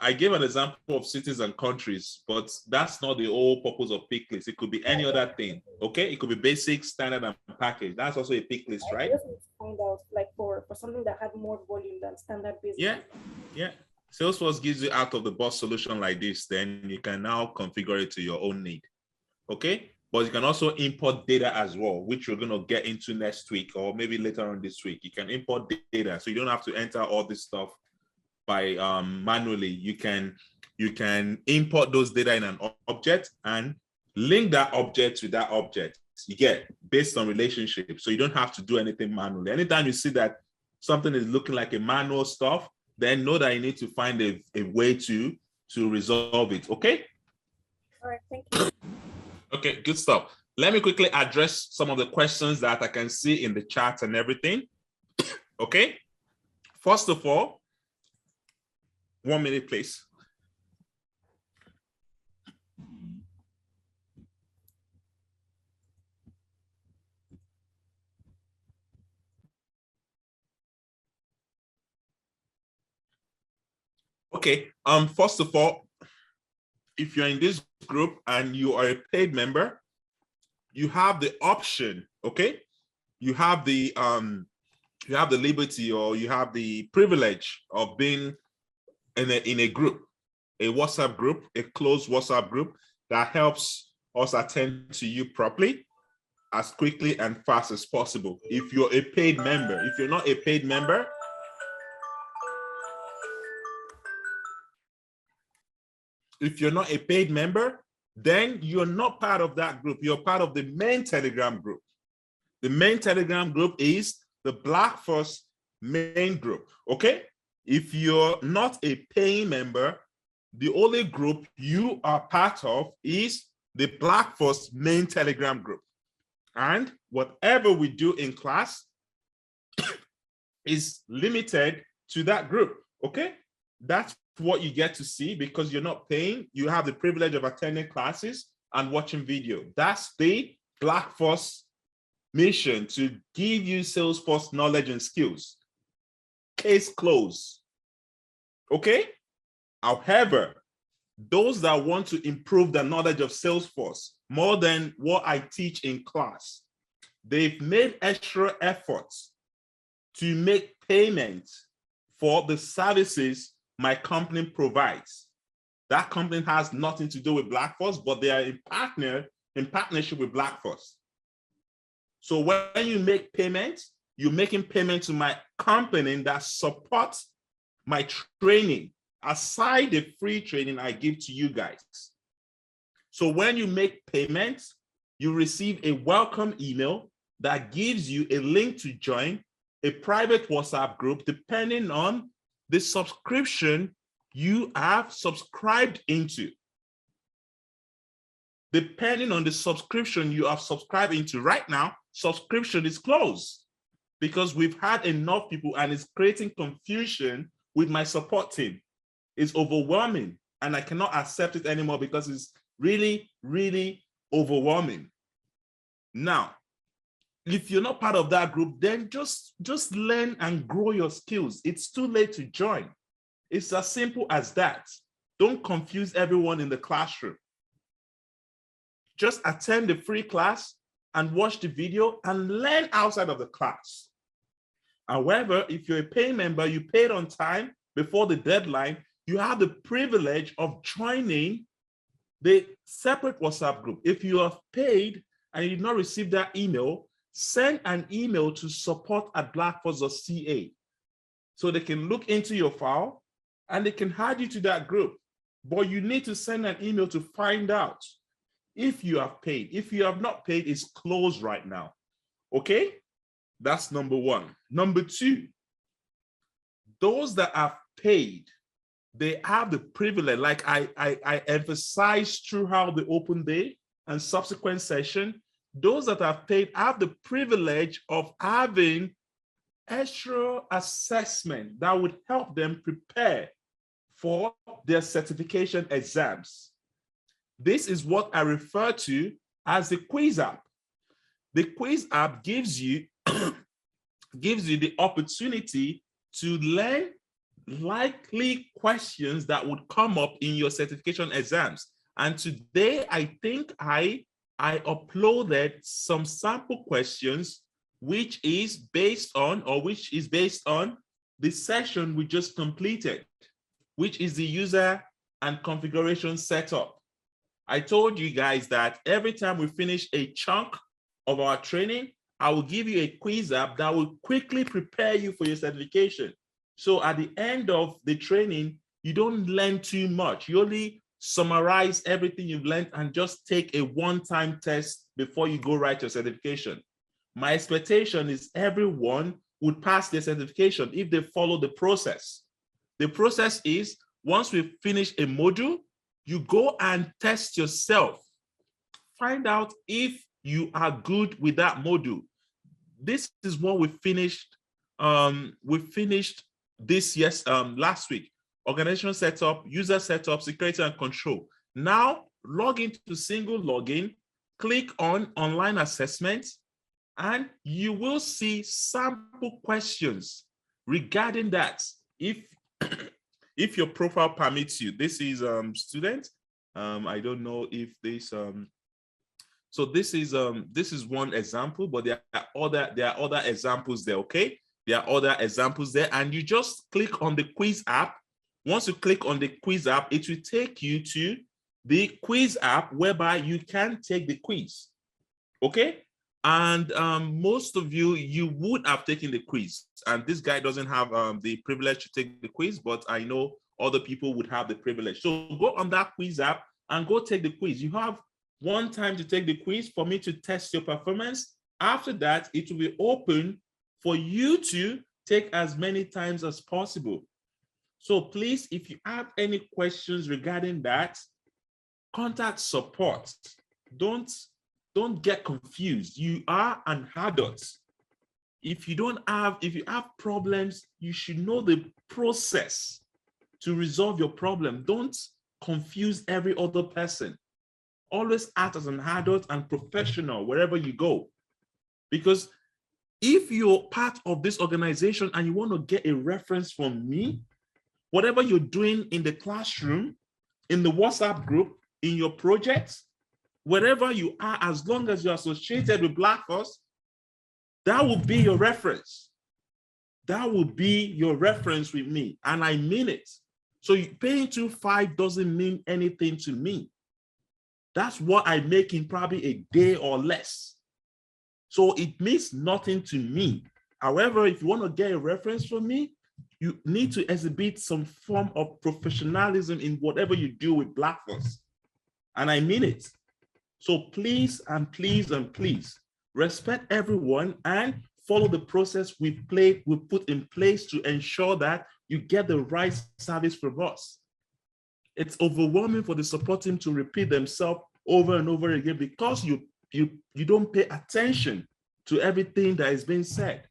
I gave an example of cities and countries, but that's not the whole purpose of pick list. It could be any other thing, okay? It could be basic, standard, and package. That's also a pick list, right? I just need to find out, like for something that had more volume than standard business. Yeah. Salesforce gives you out-of-the-box solution like this, then you can now configure it to your own need, okay? But you can also import data as well, which we're going to get into next week or maybe later on this week. You can import data, so you don't have to enter all this stuff by manually. You can import those data in an object and link that object to that object. You get based on relationship, so you don't have to do anything manually. Anytime you see that something is looking like a manual stuff, then know that you need to find a way to resolve it. Okay. All right. Thank you. Okay, good stuff. Let me quickly address some of the questions that I can see in the chat and everything. Okay. First of all, 1 minute, please. Okay, first of all, if you're in this group and you are a paid member, you have the option, okay? You have the liberty, or you have the privilege of being in a group, a WhatsApp group, a closed WhatsApp group that helps us attend to you properly, as quickly and fast as possible. If you're a paid member, if you're not a paid member, then you're not part of that group. You're part of the main Telegram group. The main Telegram group is the Blackforce main group, okay? If you're not a paying member, the only group you are part of is the Blackforce main Telegram group. And whatever we do in class is limited to that group, okay? That's what you get to see because you're not paying. You have the privilege of attending classes and watching video. That's the Blackforce mission, to give you Salesforce knowledge and skills. Case closed, okay? However, those that want to improve the knowledge of Salesforce more than what I teach in class, they've made extra efforts to make payments for the services my company provides. That company has nothing to do with Blackforce, but they are in partnership with Blackforce. So when you make payments, you're making payment to my company that supports my training, aside the free training I give to you guys. So when you make payments, you receive a welcome email that gives you a link to join a private WhatsApp group, depending on the subscription you have subscribed into. Depending on the subscription you have subscribed into right now, subscription is closed because we've had enough people and it's creating confusion with my support team. It's overwhelming and I cannot accept it anymore because it's really, really overwhelming. Now, if you're not part of that group, then just learn and grow your skills. It's too late to join. It's as simple as that. Don't confuse everyone in the classroom. Just attend the free class and watch the video and learn outside of the class. However, if you're a paying member, you paid on time before the deadline, you have the privilege of joining the separate WhatsApp group. If you have paid and you did not receive that email, send an email to support@blackforce.ca so they can look into your file and they can add you to that group. But you need to send an email to find out if you have paid. If you have not paid, it's closed right now. Okay? That's number one. Number two, those that have paid, they have the privilege, like I emphasized throughout the open day and subsequent session, those that have paid have the privilege of having extra assessment that would help them prepare for their certification exams. This is what I refer to as the quiz app. The quiz app gives you the opportunity to learn likely questions that would come up in your certification exams. And today, I think I uploaded some sample questions, which is based on the session we just completed, which is the user and configuration setup. I told you guys that every time we finish a chunk of our training, I will give you a quiz app that will quickly prepare you for your certification. So at the end of the training, you don't learn too much. You only summarize everything you've learned and just take a one-time test before you go write your certification. My expectation is everyone would pass their certification if they follow the process. The process is, once we finish a module, you go and test yourself. Find out if you are good with that module. This is what we finished. We finished this last week. Organizational setup, user setup, security and control. Now log into single login, click on online assessment, and you will see sample questions regarding that. if your profile permits you. This is student. I don't know if this so this is one example, but there are other examples there. Okay, there are other examples there, and you just click on the quiz app. Once you click on the quiz app, it will take you to the quiz app whereby you can take the quiz. Okay, and most of you would have taken the quiz, and this guy doesn't have the privilege to take the quiz, but I know other people would have the privilege. So go on that quiz app and go take the quiz. You have one time to take the quiz for me to test your performance. After that, it will be open for you to take as many times as possible. So please, if you have any questions regarding that, contact support. Don't get confused. You are an adult. If you have problems, you should know the process to resolve your problem. Don't confuse every other person. Always act as an adult and professional wherever you go. Because if you're part of this organization and you want to get a reference from me, whatever you're doing in the classroom, in the WhatsApp group, in your projects, wherever you are, as long as you're associated with Blackforce, that will be your reference. That will be your reference with me, and I mean it. So paying 2.5 doesn't mean anything to me. That's what I make in probably a day or less. So it means nothing to me. However, if you want to get a reference from me, you need to exhibit some form of professionalism in whatever you do with Blackforce. And I mean it. So please and please and please respect everyone and follow the process we put in place to ensure that you get the right service from us. It's overwhelming for the support team to repeat themselves over and over again because you don't pay attention to everything that is being said.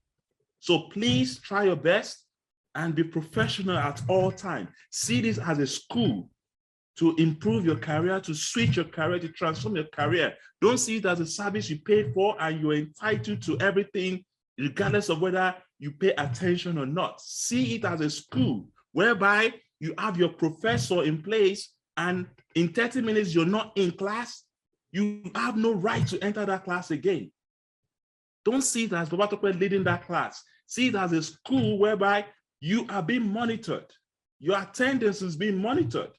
So please try your best and be professional at all times. See this as a school to improve your career, to switch your career, to transform your career. Don't see it as a service you paid for and you're entitled to everything regardless of whether you pay attention or not. See it as a school whereby you have your professor in place and in 30 minutes you're not in class, you have no right to enter that class again. Don't see it as Babatope leading that class. See it as a school whereby you are being monitored. Your attendance is being monitored.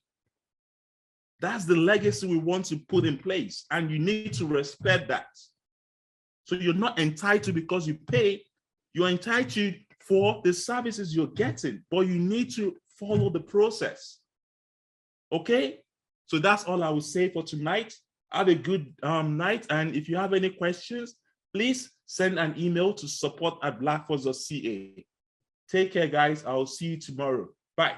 That's the legacy we want to put in place, and you need to respect that. So you're not entitled because you pay, you're entitled for the services you're getting, but you need to follow the process. Okay? So that's all I will say for tonight. Have a good night, and if you have any questions, please send an email to support@blackforce.ca. Take care, guys. I'll see you tomorrow. Bye.